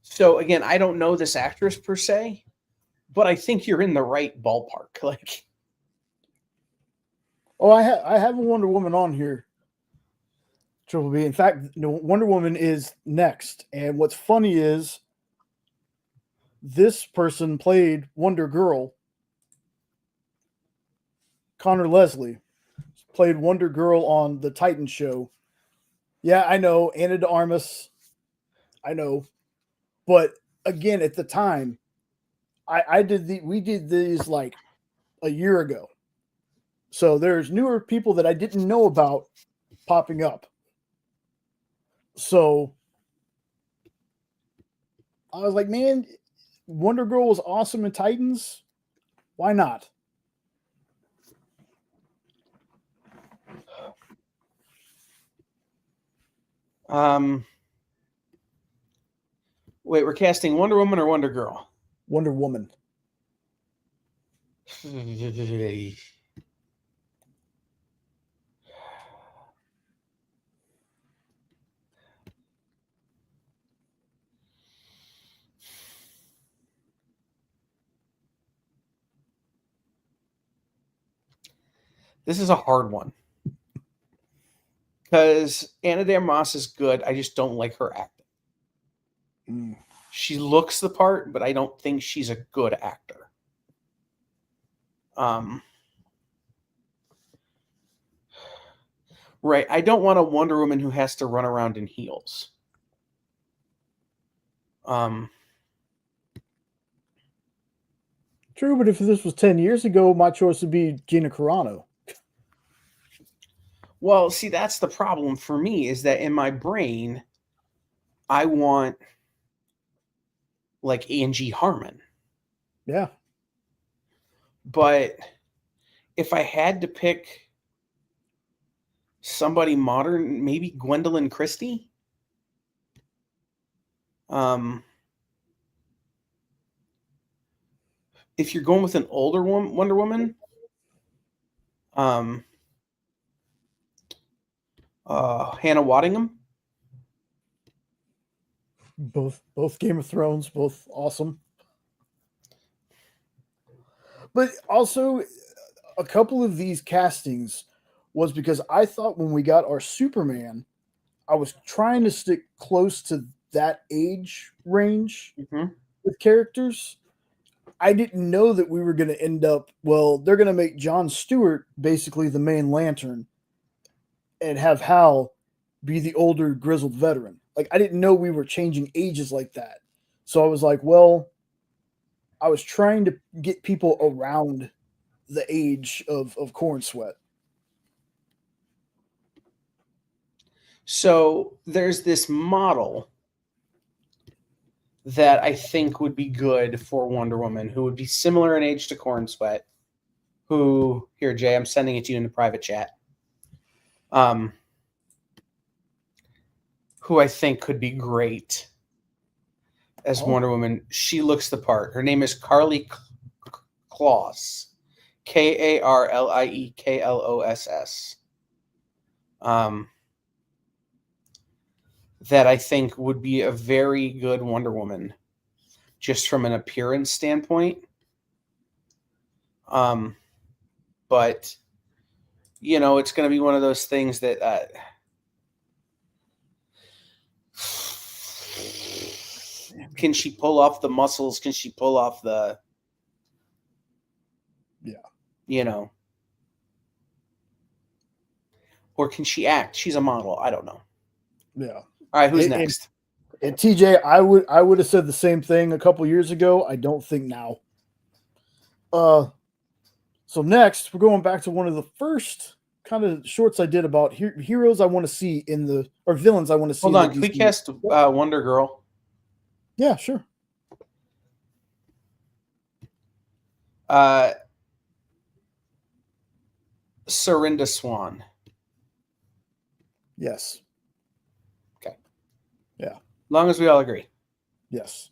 So again, I don't know this actress per se, but I think you're in the right ballpark. Like, I have a Wonder Woman on here. Triple B. In fact, Wonder Woman is next. And what's funny is this person played Wonder Girl. Connor Leslie played Wonder Girl on the Titan show. Yeah, I know. Ana de Armas. I know. But again, at the time, we did these like a year ago. So there's newer people that I didn't know about popping up. So I was like, man, Wonder Girl was awesome in Titans. Why not? Wait, we're casting Wonder Woman or Wonder Girl? Wonder Woman. This is a hard one. Because Ana de Armas is good. I just don't like her acting. She looks the part, but I don't think she's a good actor. Right. I don't want a Wonder Woman who has to run around in heels. True, but if this was 10 years ago, my choice would be Gina Carano. Well, see, that's the problem for me, is that in my brain, I want like Angie Harmon. Yeah. But if I had to pick somebody modern, maybe Gwendolyn Christie. if you're going with an older Wonder Woman, Hannah Waddingham. Both Game of Thrones, both awesome. But also, a couple of these castings was because I thought when we got our Superman, I was trying to stick close to that age range Mm-hmm. with characters. I didn't know that we were going to end up, well, they're going to make Jon Stewart basically the main Lantern and have Hal be the older grizzled veteran. Like, I didn't know we were changing ages like that. So I was like, well, I was trying to get people around the age of Corn Sweat. So there's this model that I think would be good for Wonder Woman, who would be similar in age to Corn Sweat. Who, here, Jay, I'm sending it to you in the private chat. Who I think could be great as Wonder Woman. She looks the part. Her name is Karlie Kloss. Karliekloss. That I think would be a very good Wonder Woman, just from an appearance standpoint. But you know, it's going to be one of those things that can she pull off the muscles? Can she pull off the, you know, or can she act? She's a model. I don't know. Yeah. All right, who's next? And TJ, I would have said the same thing a couple years ago. I don't think now. So next we're going back to one of the first kind of shorts I did about heroes I want to see or villains I want to see. Hold on, can we cast Wonder Girl? Yeah, sure. Serinda Swan. Yes. Okay. Yeah. Long as we all agree. Yes.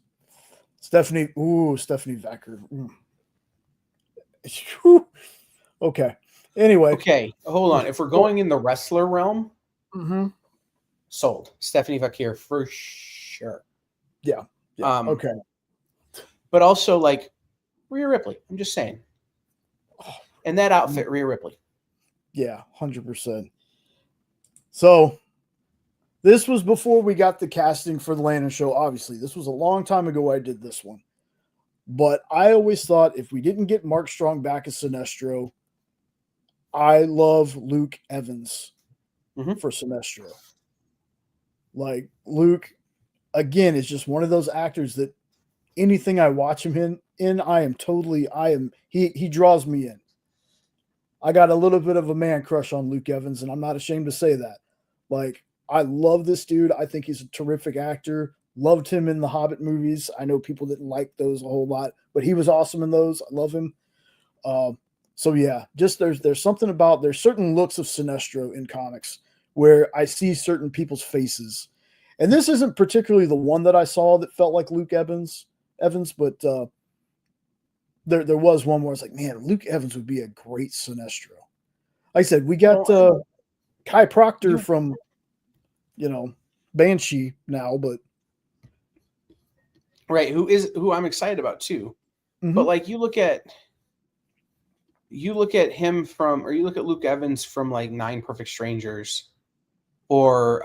Stephanie Vacker. Okay. Anyway. Okay, hold on. If we're going in the wrestler realm, sold. Stephanie Vaquer for sure. Yeah. Okay. But also, like, Rhea Ripley. I'm just saying. And that outfit, Rhea Ripley. Yeah, 100%. So this was before we got the casting for the Lantern show. Obviously, this was a long time ago I did this one. But I always thought if we didn't get Mark Strong back as Sinestro, I love Luke Evans for Sinestro. Like, Luke, again, is just one of those actors that anything I watch him in, he draws me in. I got a little bit of a man crush on Luke Evans, and I'm not ashamed to say that. Like, I love this dude. I think he's a terrific actor. Loved him in the Hobbit movies. I know people didn't like those a whole lot, but he was awesome in those. I love him. So yeah, just there's something about there's certain looks of Sinestro in comics where I see certain people's faces, and this isn't particularly the one that I saw that felt like Luke Evans, but there was one where I was like, man, Luke Evans would be a great Sinestro. Like I said, we got Kai Proctor from, Banshee now, but right, who I'm excited about too. But like you look at him from, or you look at Luke Evans from like 9 Perfect Strangers, or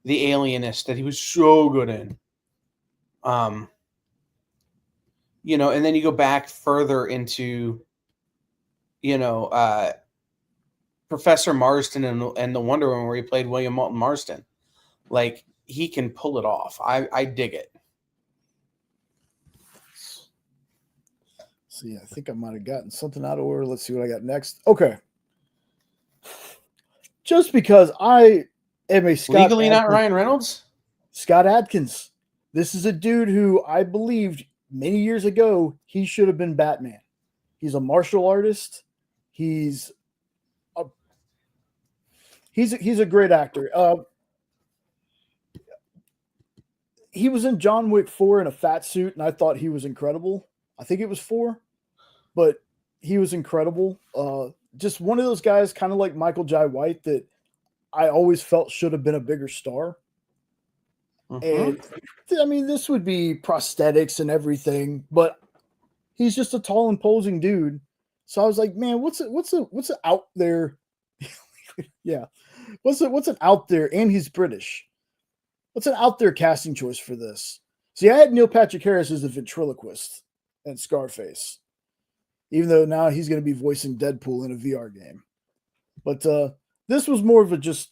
The Alienist that he was so good in. And then you go back further into, Professor Marston and the Wonder Woman, where he played William Moulton Marston. Like, he can pull it off. I dig it. See, I think I might have gotten something out of order. Let's see what I got next. Okay. Just because I am a Scott Legally Adkins, not Ryan Reynolds? Scott Adkins. This is a dude who I believed many years ago he should have been Batman. He's a martial artist. He's a great actor. he was in John Wick 4 in a fat suit, and I thought he was incredible. I think it was 4, but he was incredible. Just one of those guys, kind of like Michael Jai White, that I always felt should have been a bigger star. And I mean, this would be prosthetics and everything, but he's just a tall, imposing dude. So I was like, man, what's it out there? Yeah, what's it out there? And he's British. What's an out there casting choice for this? See, I had Neil Patrick Harris as a ventriloquist and Scarface, even though now he's going to be voicing Deadpool in a VR game. But this was more of a just,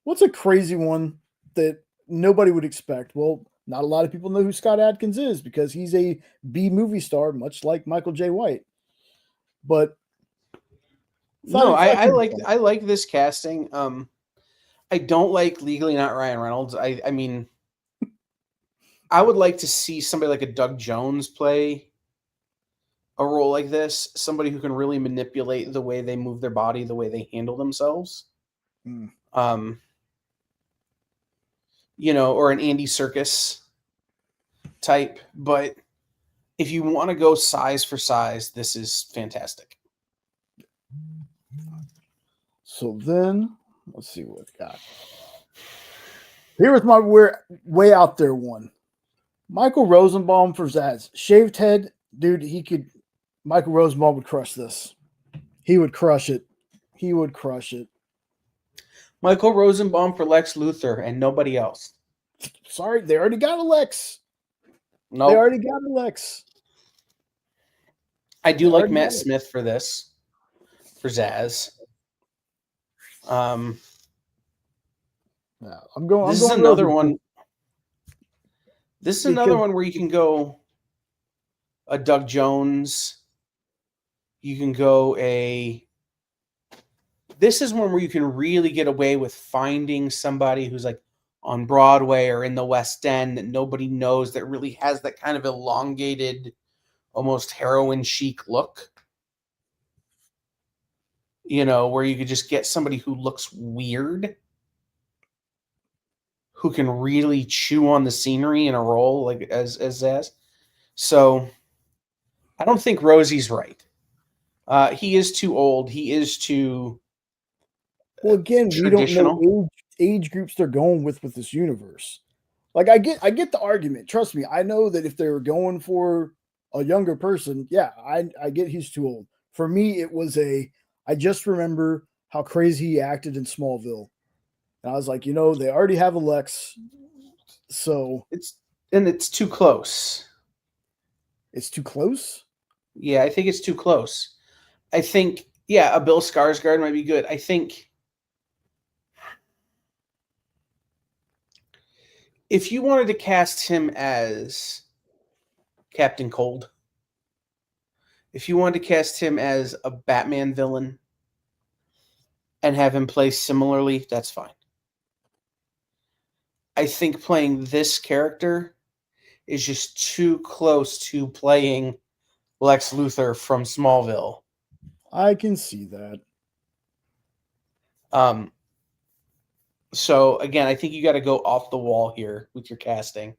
what's a crazy one that nobody would expect? Well, not a lot of people know who Scott Adkins is because he's a B movie star, much like Michael Jai White. But no, I like this casting. I don't like Legally Not Ryan Reynolds. I mean, I would like to see somebody like a Doug Jones play a role like this. Somebody who can really manipulate the way they move their body, the way they handle themselves. You know, or an Andy Serkis type. But if you want to go size for size, this is fantastic. So then, let's see what we got. Here was my way out there one. Michael Rosenbaum for Zaz. Shaved head, dude, Michael Rosenbaum would crush this. He would crush it. He would crush it. Michael Rosenbaum for Lex Luthor and nobody else. Sorry, they already got a Lex. No, They already got a Lex. I do like Matt Smith for this, for Zaz. Yeah, I'm going. This is another one. This is another one where you can go a Doug Jones. You can go this is one where you can really get away with finding somebody who's like on Broadway or in the West End that nobody knows, that really has that kind of elongated, almost heroin chic look. You know, where you could just get somebody who looks weird, who can really chew on the scenery in a role like as Zaz. So I don't think Rosie's right. He is too old. He is too again, we don't know age groups they're going with this universe. Like I get the argument. Trust me, I know that if they were going for a younger person, yeah, I get he's too old. For me, it was I just remember how crazy he acted in Smallville. And I was like, they already have a Lex. So it's too close. It's too close? Yeah, I think it's too close. I think, a Bill Skarsgård might be good. I think if you wanted to cast him as Captain Cold, if you wanted to cast him as a Batman villain and have him play similarly, that's fine. I think playing this character is just too close to playing Lex Luthor from Smallville. I can see that. So again, I think you got to go off the wall here with your casting,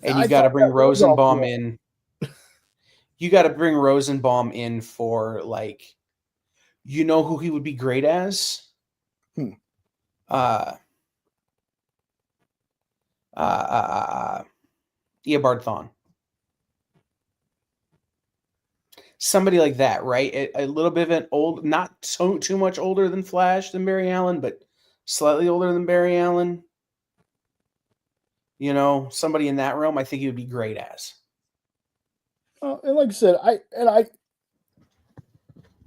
and you got to bring Rosenbaum in. You got to bring Rosenbaum in for who he would be great as. Eobard Thawne. Somebody like that, right? A little bit of an old, not too much older than Flash, than Barry Allen, but slightly older than Barry Allen. Somebody in that realm, I think he would be great as. And like I said,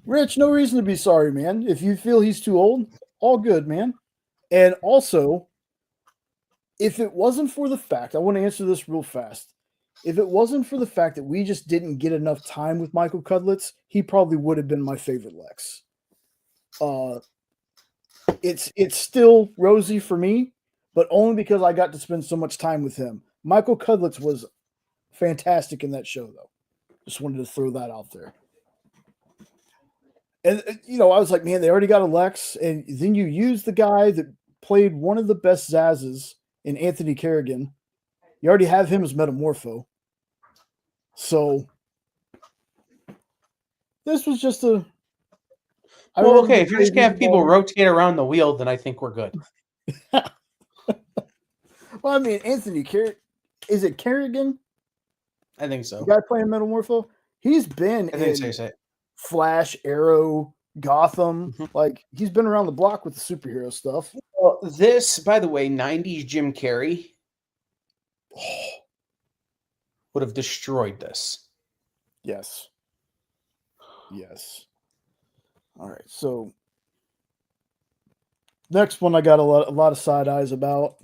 Rich, no reason to be sorry, man. If you feel he's too old, all good, man. And also, if it wasn't for the fact, I want to answer this real fast. If it wasn't for the fact that we just didn't get enough time with Michael Cudlitz, he probably would have been my favorite Lex. It's still Rosie for me, but only because I got to spend so much time with him. Michael Cudlitz was fantastic in that show, though. Just wanted to throw that out there. And, I was like, man, they already got a Lex. And then you use the guy that played one of the best Zazzes in Anthony Kerrigan. You already have him as Metamorpho. So this was just a. Well, okay, if you're just gonna have people rotate around the wheel, then I think we're good. Well, I mean, Anthony is it Kerrigan? I think so. The guy playing Metamorpho? He's been in Flash, Arrow, Gotham. Mm-hmm. Like, he's been around the block with the superhero stuff. Well, this, by the way, 90s Jim Carrey would have destroyed this. Yes. Yes. All right, so next one I got a lot of side eyes about.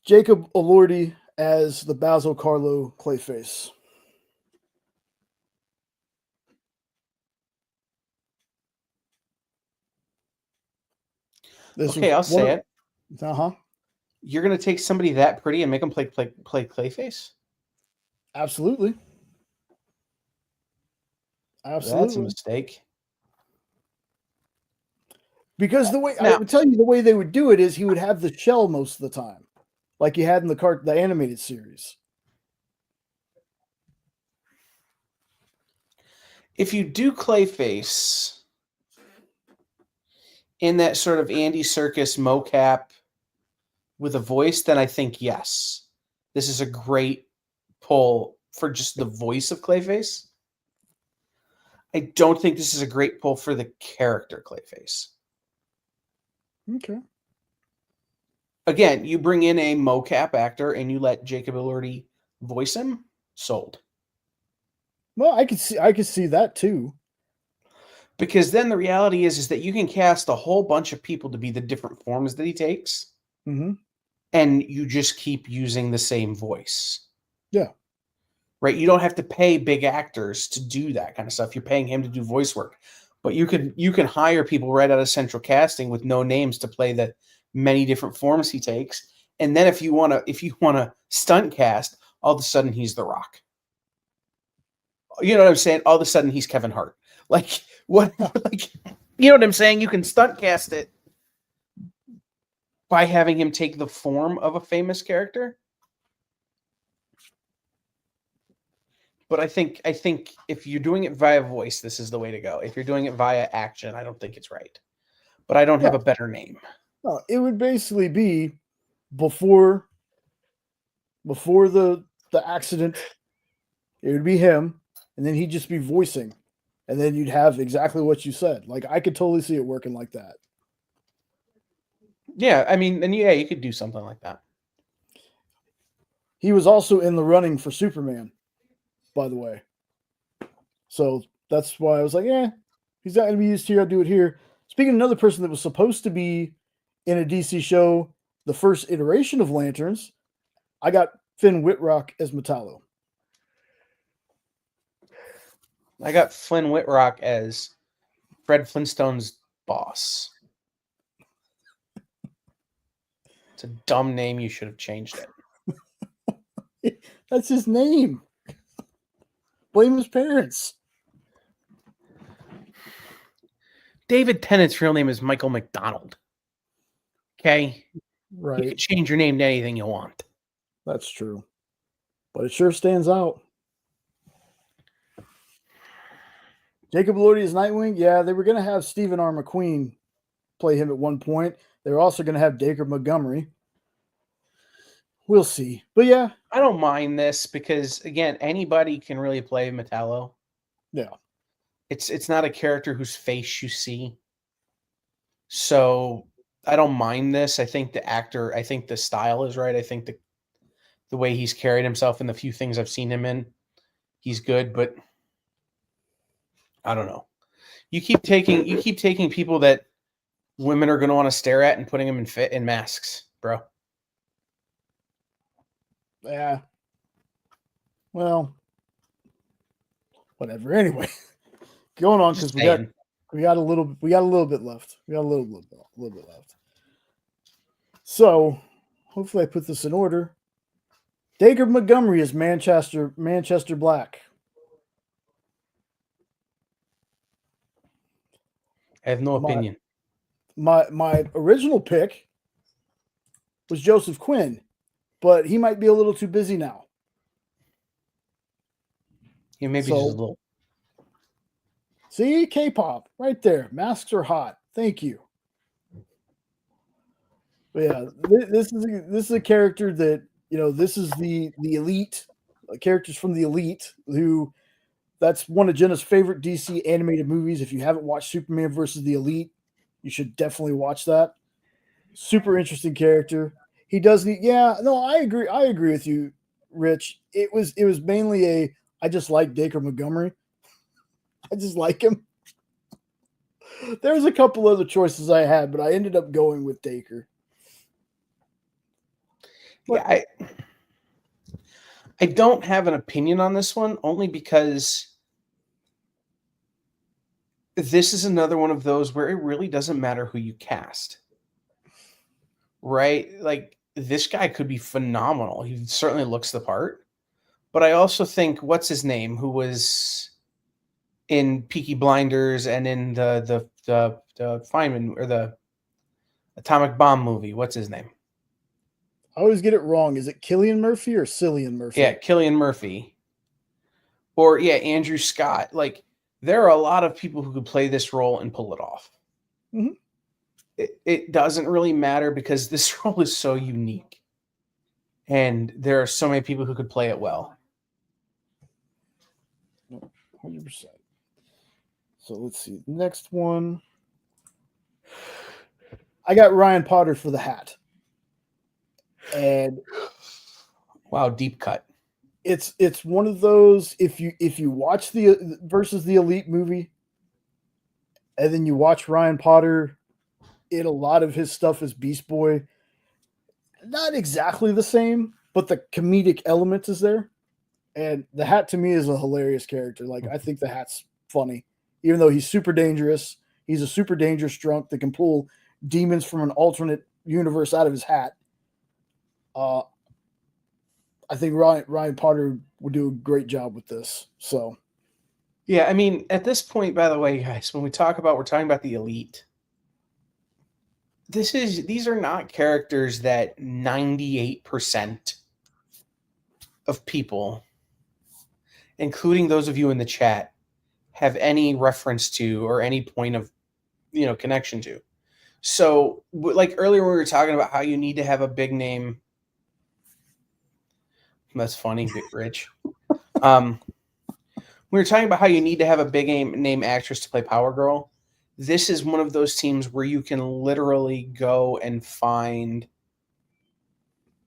Jacob Elordi as the Basil Carlo Clayface. I'll say it. Uh-huh. You're going to take somebody that pretty and make them play Clayface? Absolutely. Absolutely. That's a mistake. Because I would tell you the way they would do it is he would have the shell most of the time, like he had in the animated series. If you do Clayface in that sort of Andy Serkis mocap with a voice, then I think yes, this is a great pull for just the voice of Clayface. I don't think this is a great pull for the character Clayface. Okay. Again, you bring in a mocap actor and you let Jacob Elordi voice him. Sold. Well, I could see that too. Because then the reality is that you can cast a whole bunch of people to be the different forms that he takes, and you just keep using the same voice. Yeah. Right? You don't have to pay big actors to do that kind of stuff. You're paying him to do voice work. But you can hire people right out of central casting with no names to play the many different forms he takes. And then if you want to stunt cast, all of a sudden he's The Rock. You know what I'm saying? All of a sudden he's Kevin Hart. Like what? Like, you know what I'm saying? You can stunt cast it by having him take the form of a famous character. But I think if you're doing it via voice, this is the way to go. If you're doing it via action, I don't think it's right. But I don't have a better name. No, it would basically be before the accident. It would be him, and then he'd just be voicing, and then you'd have exactly what you said. Like, I could totally see it working like that. Yeah, I mean, and yeah, you could do something like that. He was also in the running for Superman, by the way. So that's why I was like, yeah, he's not going to be used here. I'll do it here. Speaking of another person that was supposed to be in a DC show, the first iteration of Lanterns, I got Finn Wittrock as Metallo. I got Flynn Wittrock as Fred Flintstone's boss. It's a dumb name. You should have changed it. That's his name. Blame his parents. David Tennant's real name is Michael McDonald. Okay? Right. You can change your name to anything you want. That's true. But it sure stands out. Jacob Elordi is Nightwing. Yeah, they were going to have Stephen R. McQueen play him at one point. They were also going to have Dacre Montgomery. We'll see. But yeah. I don't mind this because, again, anybody can really play Metallo. Yeah. It's not a character whose face you see. So I don't mind this. I think the style is right. I think the way he's carried himself in the few things I've seen him in, he's good, but I don't know. You keep taking people that women are going to want to stare at and putting them in masks, bro. Yeah. Well, whatever. Anyway, going on because we got a little bit left. We got a little bit left. So, hopefully, I put this in order. Dacre Montgomery is Manchester Black. I have no opinion. My original pick was Joseph Quinn, but he might be a little too busy now. Yeah, maybe just a little. See, K-pop right there. Masks are hot. Thank you. But yeah, this is a character that, you know, this is the elite characters from the elite who. That's one of Jenna's favorite DC animated movies. If you haven't watched Superman versus the Elite, you should definitely watch that. Super interesting character. He does need, yeah, no, I agree. I agree with you, Rich. It was mainly I just like Dacre Montgomery. I just like him. There's a couple other choices I had, but I ended up going with Dacre. Yeah, I don't have an opinion on this one, only because this is another one of those where it really doesn't matter who you cast. Right? Like, this guy could be phenomenal. He certainly looks the part. But I also think, what's his name, who was in Peaky Blinders and in the Feynman or the Atomic Bomb movie. What's his name? I always get it wrong. Is it Cillian Murphy or Cillian Murphy? Yeah, Cillian Murphy. Or, yeah, Andrew Scott. Like, there are a lot of people who could play this role and pull it off. Mm-hmm. It doesn't really matter because this role is so unique. And there are so many people who could play it well. 100%. So let's see. Next one. I got Ryan Potter for the hat. And wow, deep cut. It's one of those, if you watch the versus the Elite movie and then you watch Ryan Potter, a lot of his stuff is Beast Boy. Not exactly the same, but the comedic element is there. And the hat to me is a hilarious character. Like, I think the hat's funny. Even though he's super dangerous, he's a super dangerous drunk that can pull demons from an alternate universe out of his hat. I think Ryan Potter would do a great job with this. So, yeah, I mean, at this point, by the way, guys, when we're talking about the Elite, these are not characters that 98% of people, including those of you in the chat, have any reference to or any point of, connection to. So, like earlier when we were talking about how you need to have a big name. That's funny, Rich. We were talking about how you need to have a big name actress to play Power Girl. This is one of those teams where you can literally go and find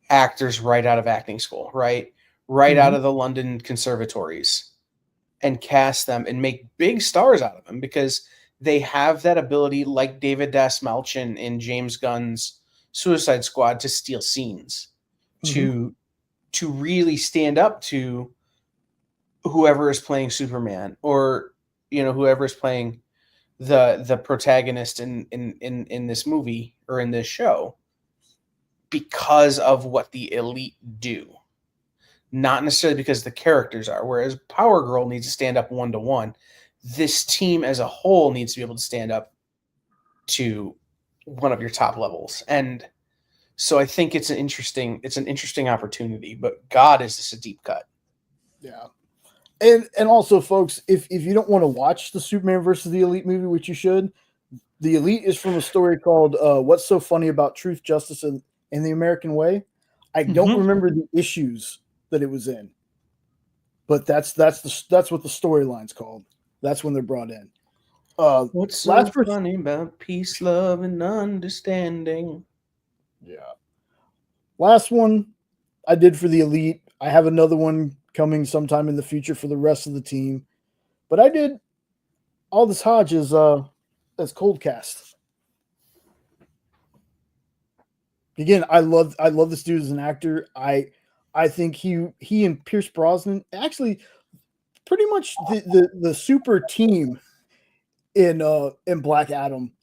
actors right out of acting school, right out of the London conservatories, and cast them and make big stars out of them because they have that ability, like David Dastmalchian in James Gunn's Suicide Squad, to steal scenes, to really stand up to whoever is playing Superman or whoever is playing the protagonist in this movie or in this show, because of what the Elite do, not necessarily because the characters are. Whereas Power Girl needs to stand up 1-to-1. This team as a whole needs to be able to stand up to one of your top levels. And so I think it's an interesting opportunity, but God, is this a deep cut? Yeah. And also, folks, if you don't want to watch the Superman versus the Elite movie, which you should, the Elite is from a story called What's So Funny About Truth, Justice, and the American Way. I don't remember the issues that it was in, but that's what the storyline's called. That's when they're brought in. What's so funny about peace, love, and understanding? Yeah. Last one I did for the Elite. I have another one coming sometime in the future for the rest of the team. But I did Aldis Hodge as Cold Cast. Again, I love this dude as an actor. I think he and Pierce Brosnan, actually pretty much the super team in Black Adam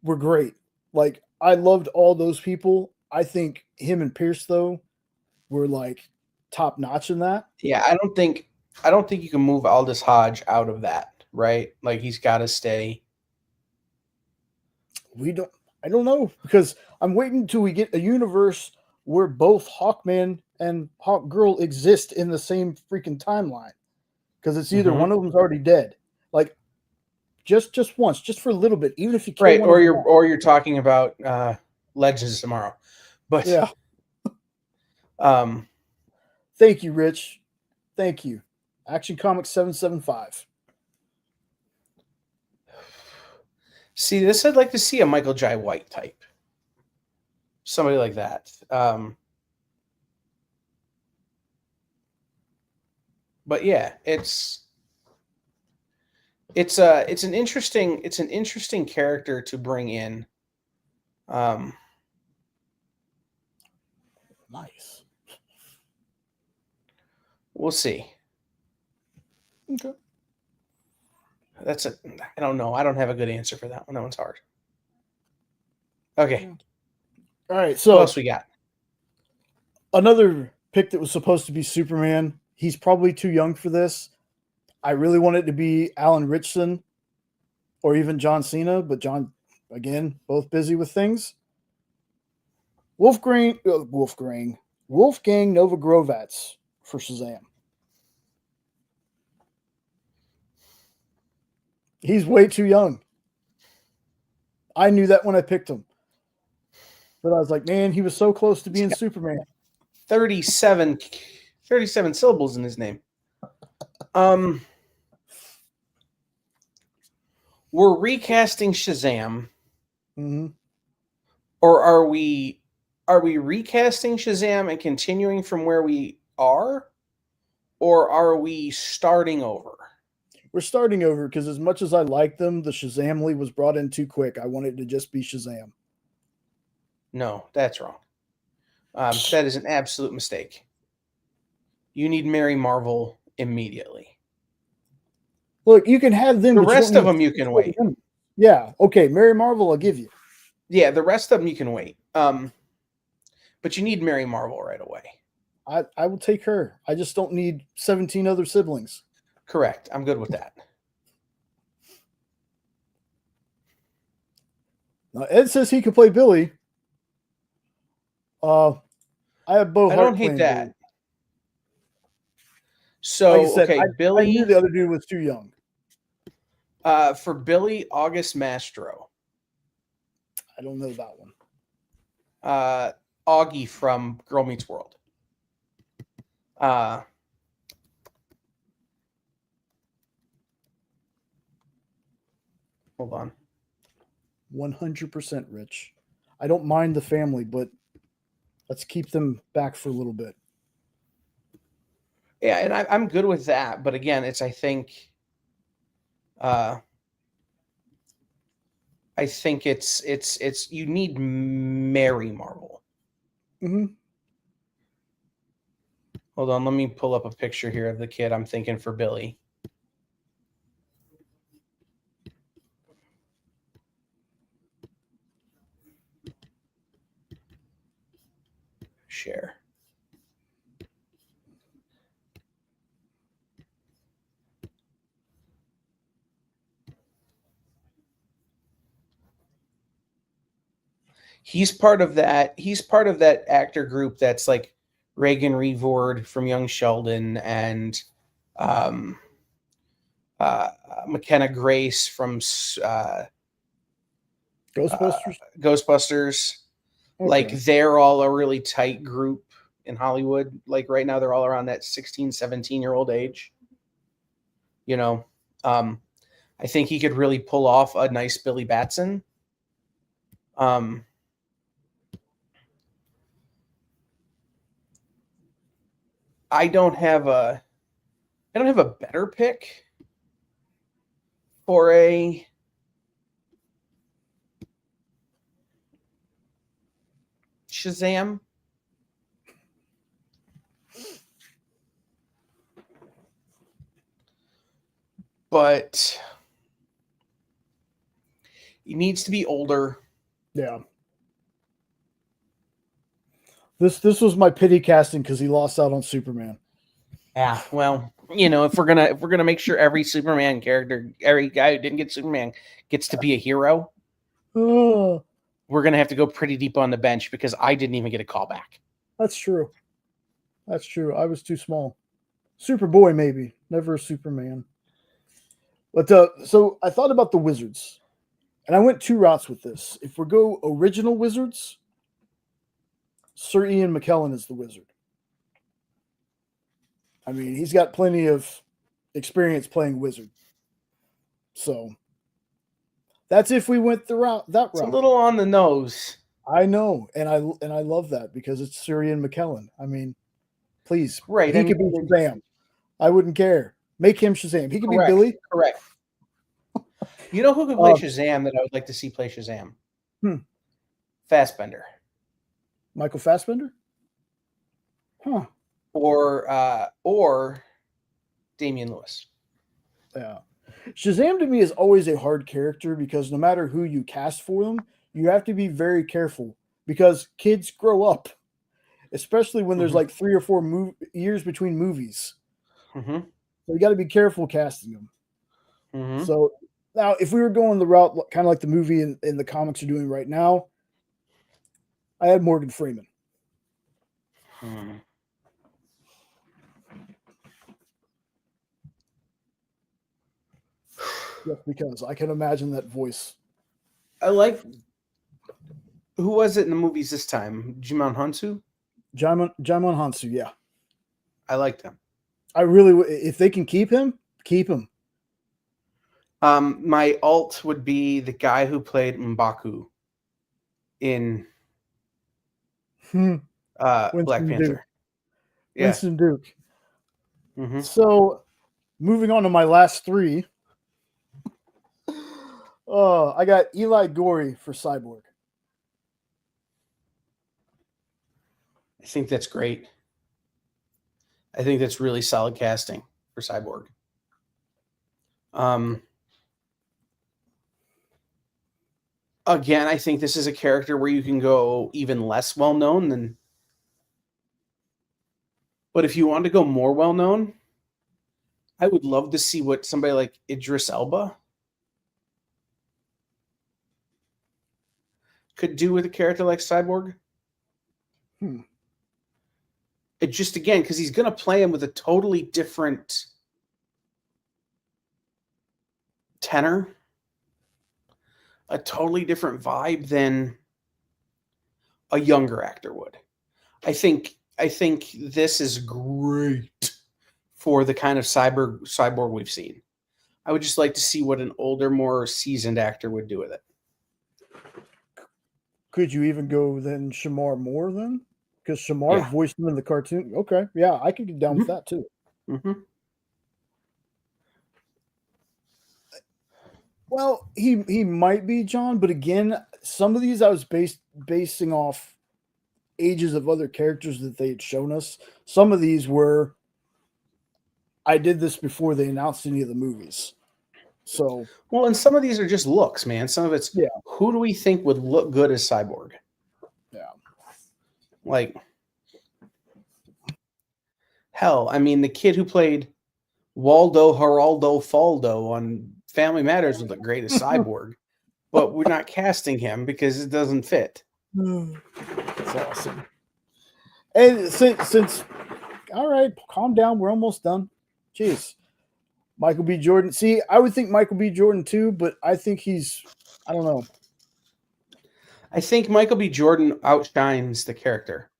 were great. Like, I loved all those people. I think him and Pierce, though, were like top notch in that. Yeah, I don't think you can move Aldis Hodge out of that, right? Like, he's got to stay. I don't know, because I'm waiting until we get a universe where both Hawkman and Hawkgirl exist in the same freaking timeline. Because it's either one of them's already dead. Like, just once, just for a little bit, even if you kill Right, one or of them you're off. or you're talking about Legends of Tomorrow. But Yeah. um Thank you, Rich. Thank you. Action Comics 775. see, this I'd like to see a Michael Jai White type. Somebody like that. But yeah, it's an interesting character to bring in. Nice. We'll see. Okay. I don't know. I don't have a good answer for that one. That one's hard. Okay. All right. What So else we got? another pick that was supposed to be Superman. He's probably too young for this. I really want it to be Alan Ritchson or even John Cena, but John, again, both busy with things. Wolfgang Novogrovats for Shazam. He's way too young. I knew that when I picked him. But I was like, man, he was so close to being Superman. 37 syllables in his name. We're recasting Shazam. Mm-hmm. Or are we recasting Shazam and continuing from where we are? Or are we starting over? We're starting over because as much as I like them, the Shazamly was brought in too quick. I wanted it to just be Shazam. No, that's wrong. That is an absolute mistake. You need Mary Marvel immediately. Look, you can have them. The rest of them you can wait. Yeah, okay. Mary Marvel, I'll give you. Yeah, the rest of them you can wait. But you need Mary Marvel right away. I will take her. I just don't need 17 other siblings. Correct. I'm good with that. Now, Ed says he could play Billy. I have Bo I Hart don't hate playing that. Billy. So, Like I said, okay, Billy. I knew the other dude was too young. For Billy, August Mastro. I don't know that one. Augie from Girl Meets World. Hold on. 100% Rich. I don't mind the family, but let's keep them back for a little bit. Yeah, and I'm good with that. But again, I think it's you need Mary Marvel. Mm-hmm. Hold on, let me pull up a picture here of the kid I'm thinking for Billy. Share. He's part of that actor group that's like Reagan Revord from Young Sheldon and McKenna Grace from Ghostbusters. Okay. Like they're all a really tight group in Hollywood. Like right now they're all around that 16, 17-year-old age. You know, I think he could really pull off a nice Billy Batson. I don't have a better pick for a Shazam. But he needs to be older. Yeah. This was my pity casting because he lost out on Superman. Yeah, well, you know, if we're gonna make sure every Superman character, every guy who didn't get Superman gets to be a hero. Oh, we're going to have to go pretty deep on the bench because I didn't even get a call back. That's true. That's true. I was too small. Superboy, maybe. Never a Superman. But so I thought about the Wizards, and I went two routes with this. If we go original Wizards, Sir Ian McKellen is the Wizard. I mean, he's got plenty of experience playing Wizard. So that's if we went that route. It's a little on the nose. I know, and I love that because it's Sir Ian McKellen. I mean, please, right? He could be Shazam. I wouldn't care. Make him Shazam. He could be Billy. Correct. You know who could play Shazam that I would like to see play Shazam? Fassbender. Michael Fassbender? Huh. Or Damian Lewis. Yeah. Shazam to me is always a hard character because no matter who you cast for them, you have to be very careful because kids grow up, especially when there's like 3 or 4 years between movies. Mm-hmm. So you got to be careful casting them. Mm-hmm. So now, if we were going the route kind of like the movie and the comics are doing right now, I had Morgan Freeman. Mm-hmm. Just because I can imagine that voice. I like. Who was it in the movies this time? Djimon Hounsou? Djimon Hounsou, yeah. I liked him. I really, if they can keep him, keep him. My alt would be the guy who played M'Baku in Black Panther. Duke. Yeah. Winston Duke. Mm-hmm. So, moving on to my last 3. I got Eli Gorey for Cyborg. I think that's great. I think that's really solid casting for Cyborg. Again, I think this is a character where you can go even less well-known than... But if you want to go more well-known, I would love to see what somebody like Idris Elba could do with a character like Cyborg. It just, again, because he's going to play him with a totally different tenor, a totally different vibe than a younger actor would. I think this is great for the kind of cyborg we've seen. I would just like to see what an older, more seasoned actor would do with it. Could you even go then Shamar Moore then? Because Shamar voiced him in the cartoon. Okay, yeah, I could get down with that too. Mm-hmm. Well, he might be, John, but again, some of these I was basing off ages of other characters that they had shown us. Some of these were, I did this before they announced any of the movies. So, well, and some of these are just looks, man. Some of it's who do we think would look good as Cyborg? Yeah. Like, hell, I mean, the kid who played Waldo Geraldo Faldo on Family Matters would look great as Cyborg, but we're not casting him because it doesn't fit. That's awesome. And since all right, calm down. We're almost done. Jeez. Michael B. Jordan. See, I would think Michael B. Jordan too, but I think I don't know. I think Michael B. Jordan outshines the character.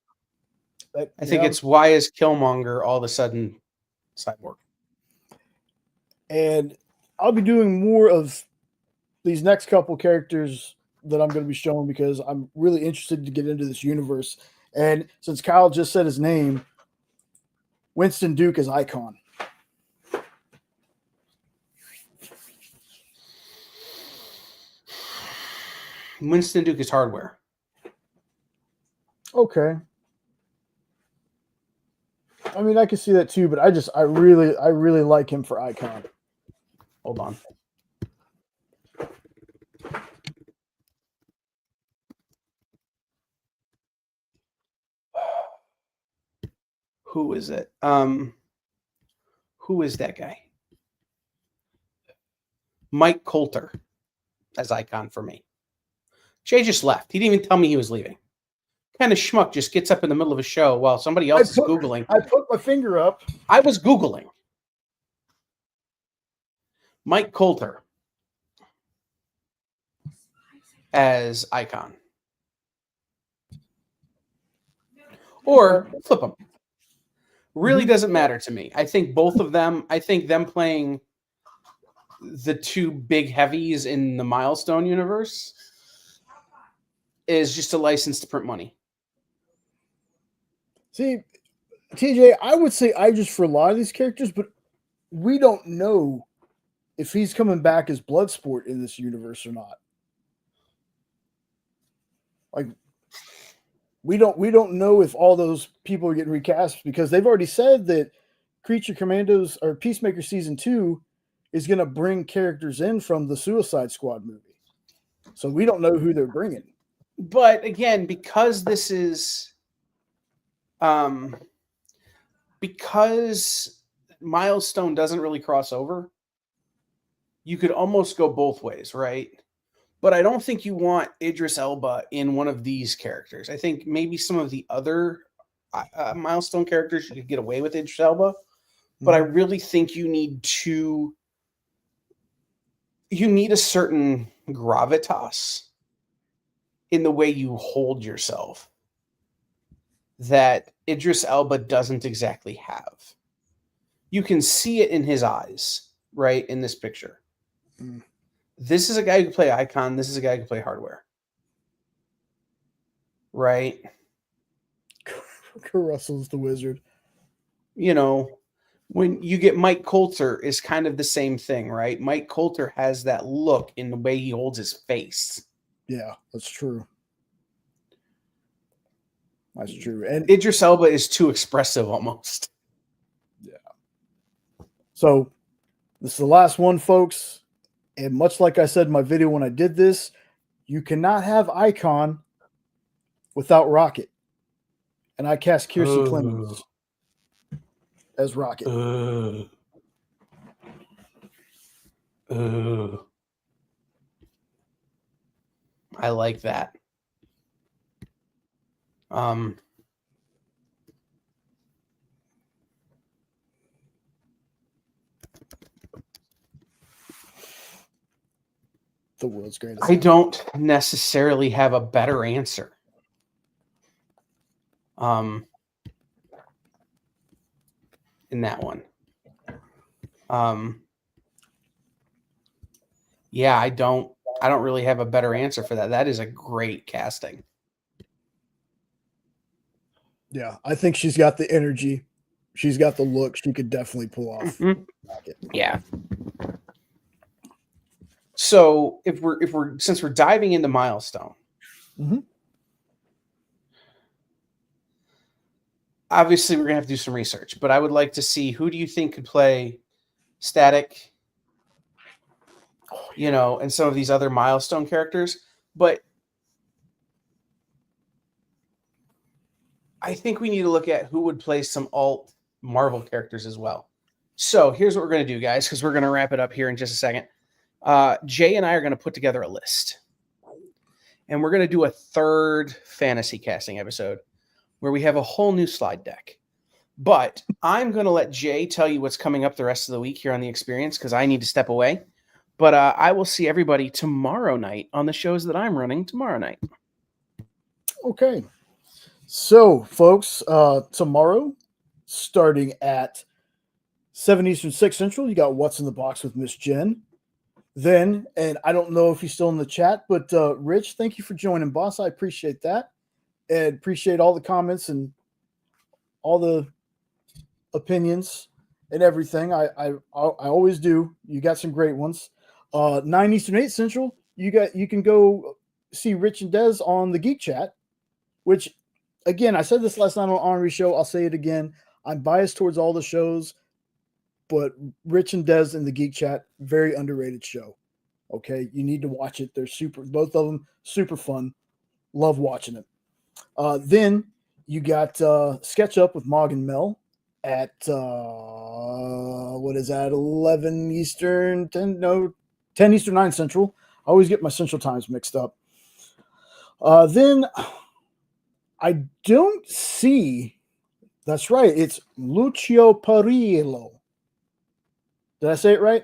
I think it's why is Killmonger all of a sudden Cyborg? And I'll be doing more of these next couple characters that I'm going to be showing because I'm really interested to get into this universe. And since Kyle just said his name, Winston Duke is Icon. Winston Duke is Hardware. Okay. I mean, I can see that too, but I really like him for Icon. Hold on. Who is it? Who is that guy? Mike Coulter as Icon for me. Jay just left. He didn't even tell me he was leaving. Kind of schmuck just gets up in the middle of a show while somebody else is Googling. I put my finger up. I was Googling. Mike Coulter as Icon. Or flip them. Really doesn't matter to me. I think both of them, them playing the two big heavies in the Milestone universe is just a license to print money. See, TJ, I would say Idris for a lot of these characters, but we don't know if he's coming back as Bloodsport in this universe or not. Like, we don't know if all those people are getting recast because they've already said that Creature Commandos or Peacemaker Season 2 is going to bring characters in from the Suicide Squad movie. So we don't know who they're bringing. But again, because this is because Milestone doesn't really cross over, you could almost go both ways, right? But I don't think you want Idris Elba in one of these characters. I think maybe some of the other Milestone characters you could get away with Idris Elba, but I really think you need a certain gravitas in the way you hold yourself that Idris Elba doesn't exactly have. You can see it in his eyes, right, in this picture. This is a guy who can play Icon. This is a guy who can play Hardware. Right? Kurt Russell's the Wizard. You know, when you get Mike Coulter is kind of the same thing, right? Mike Coulter has that look in the way he holds his face. Yeah, that's true. That's true. And Idris Elba is too expressive almost. Yeah. So this is the last one, folks. And much like I said in my video when I did this, you cannot have Icon without Rocket. And I cast Kirsten Clemens as Rocket. I like that. The world's greatest. I don't necessarily have a better answer. In that one. Yeah, I don't really have a better answer for that. That is a great casting. Yeah, I think she's got the energy. She's got the look. She could definitely pull off. Yeah. So if we're since we're diving into Milestone, obviously we're gonna have to do some research. But I would like to see who do you think could play Static, you know, and some of these other Milestone characters. But I think we need to look at who would play some alt Marvel characters as well. So here's what we're going to do, guys, because we're going to wrap it up here in just a second. Jay and I are going to put together a list. And we're going to do a third fantasy casting episode where we have a whole new slide deck. But I'm going to let Jay tell you what's coming up the rest of the week here on The Experience because I need to step away. But I will see everybody tomorrow night on the shows that I'm running tomorrow night. Okay. So, folks, tomorrow, starting at 7 Eastern, 6 Central, you got What's in the Box with Miss Jen. Then, and I don't know if he's still in the chat, but Rich, thank you for joining, boss. I appreciate that. And appreciate all the comments and all the opinions and everything. I always do. You got some great ones. 9 Eastern, 8 Central, you can go see Rich and Dez on the Geek Chat, which, again, I said this last night on Honorary Show. I'll say it again. I'm biased towards all the shows, but Rich and Dez in the Geek Chat, very underrated show. Okay, you need to watch it. They're both of them super fun. Love watching it. Then you got Sketch Up with Mog and Mel at what is that? 11 Eastern, 10 Eastern, 9 Central. I always get my Central times mixed up. Then I don't see. That's right. It's Lucio Perillo. Did I say it right?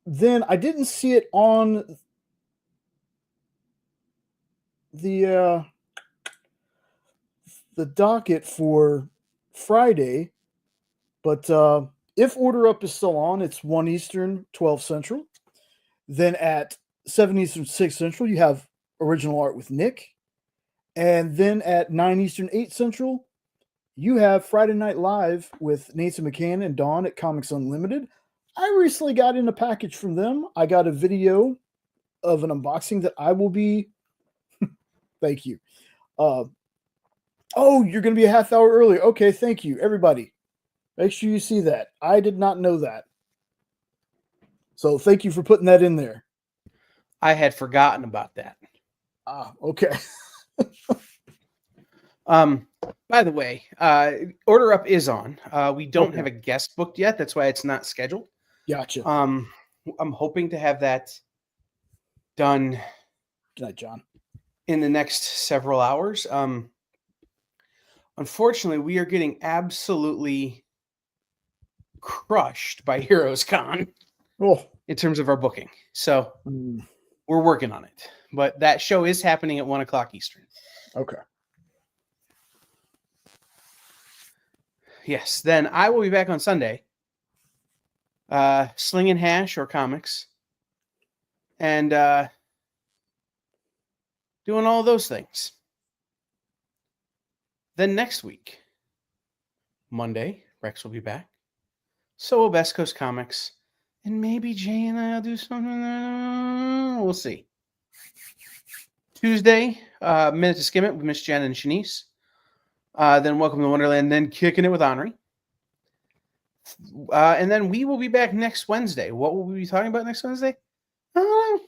Then I didn't see it on the docket for Friday, but if Order Up is still on, it's 1 Eastern, 12 Central. Then at 7 Eastern, 6 Central, you have Original Art with Nick. And then at 9 Eastern, 8 Central, you have Friday Night Live with Nathan McCann and Dawn at Comics Unlimited. I recently got in a package from them. I got a video of an unboxing that I will be. Thank you. Oh, you're going to be a half hour early. Okay, thank you, everybody. Make sure you see that. I did not know that. So thank you for putting that in there. I had forgotten about that. Okay. By the way, Order Up is on. We don't Okay. have a guest booked yet. That's why it's not scheduled. Gotcha. I'm hoping to have that done Good night, John. in the next several hours. Unfortunately, we are getting absolutely crushed by Heroes Con Oh. in terms of our booking. So Mm, we're working on it. But that show is happening at 1 o'clock Eastern. okay. Yes. Then I will be back on Sunday. Slinging hash or comics. And doing all those things. Then next week, Monday, Rex will be back. So will Best Coast Comics. And maybe Jay and I will do something. We'll see. Tuesday, Minute to Skim It with Miss Jen and Shanice. Then Welcome to Wonderland. Then Kicking It with Henri. And then we will be back next Wednesday. What will we be talking about next Wednesday? I don't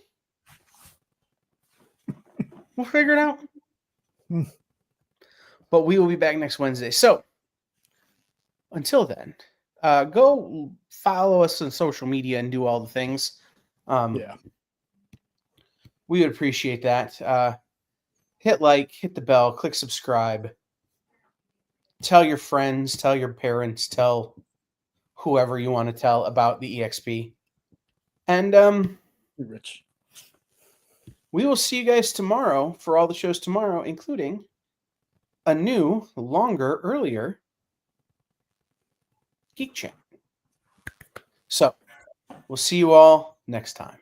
know. We'll figure it out. But we will be back next Wednesday. So, until then, go follow us on social media and do all the things. Yeah. We would appreciate that. Hit like, hit the bell, click subscribe. Tell your friends, tell your parents, tell whoever you want to tell about the EXP. And Rich. we will see you guys tomorrow for all the shows tomorrow, including a new, longer, earlier Geek Chat. So, we'll see you all next time.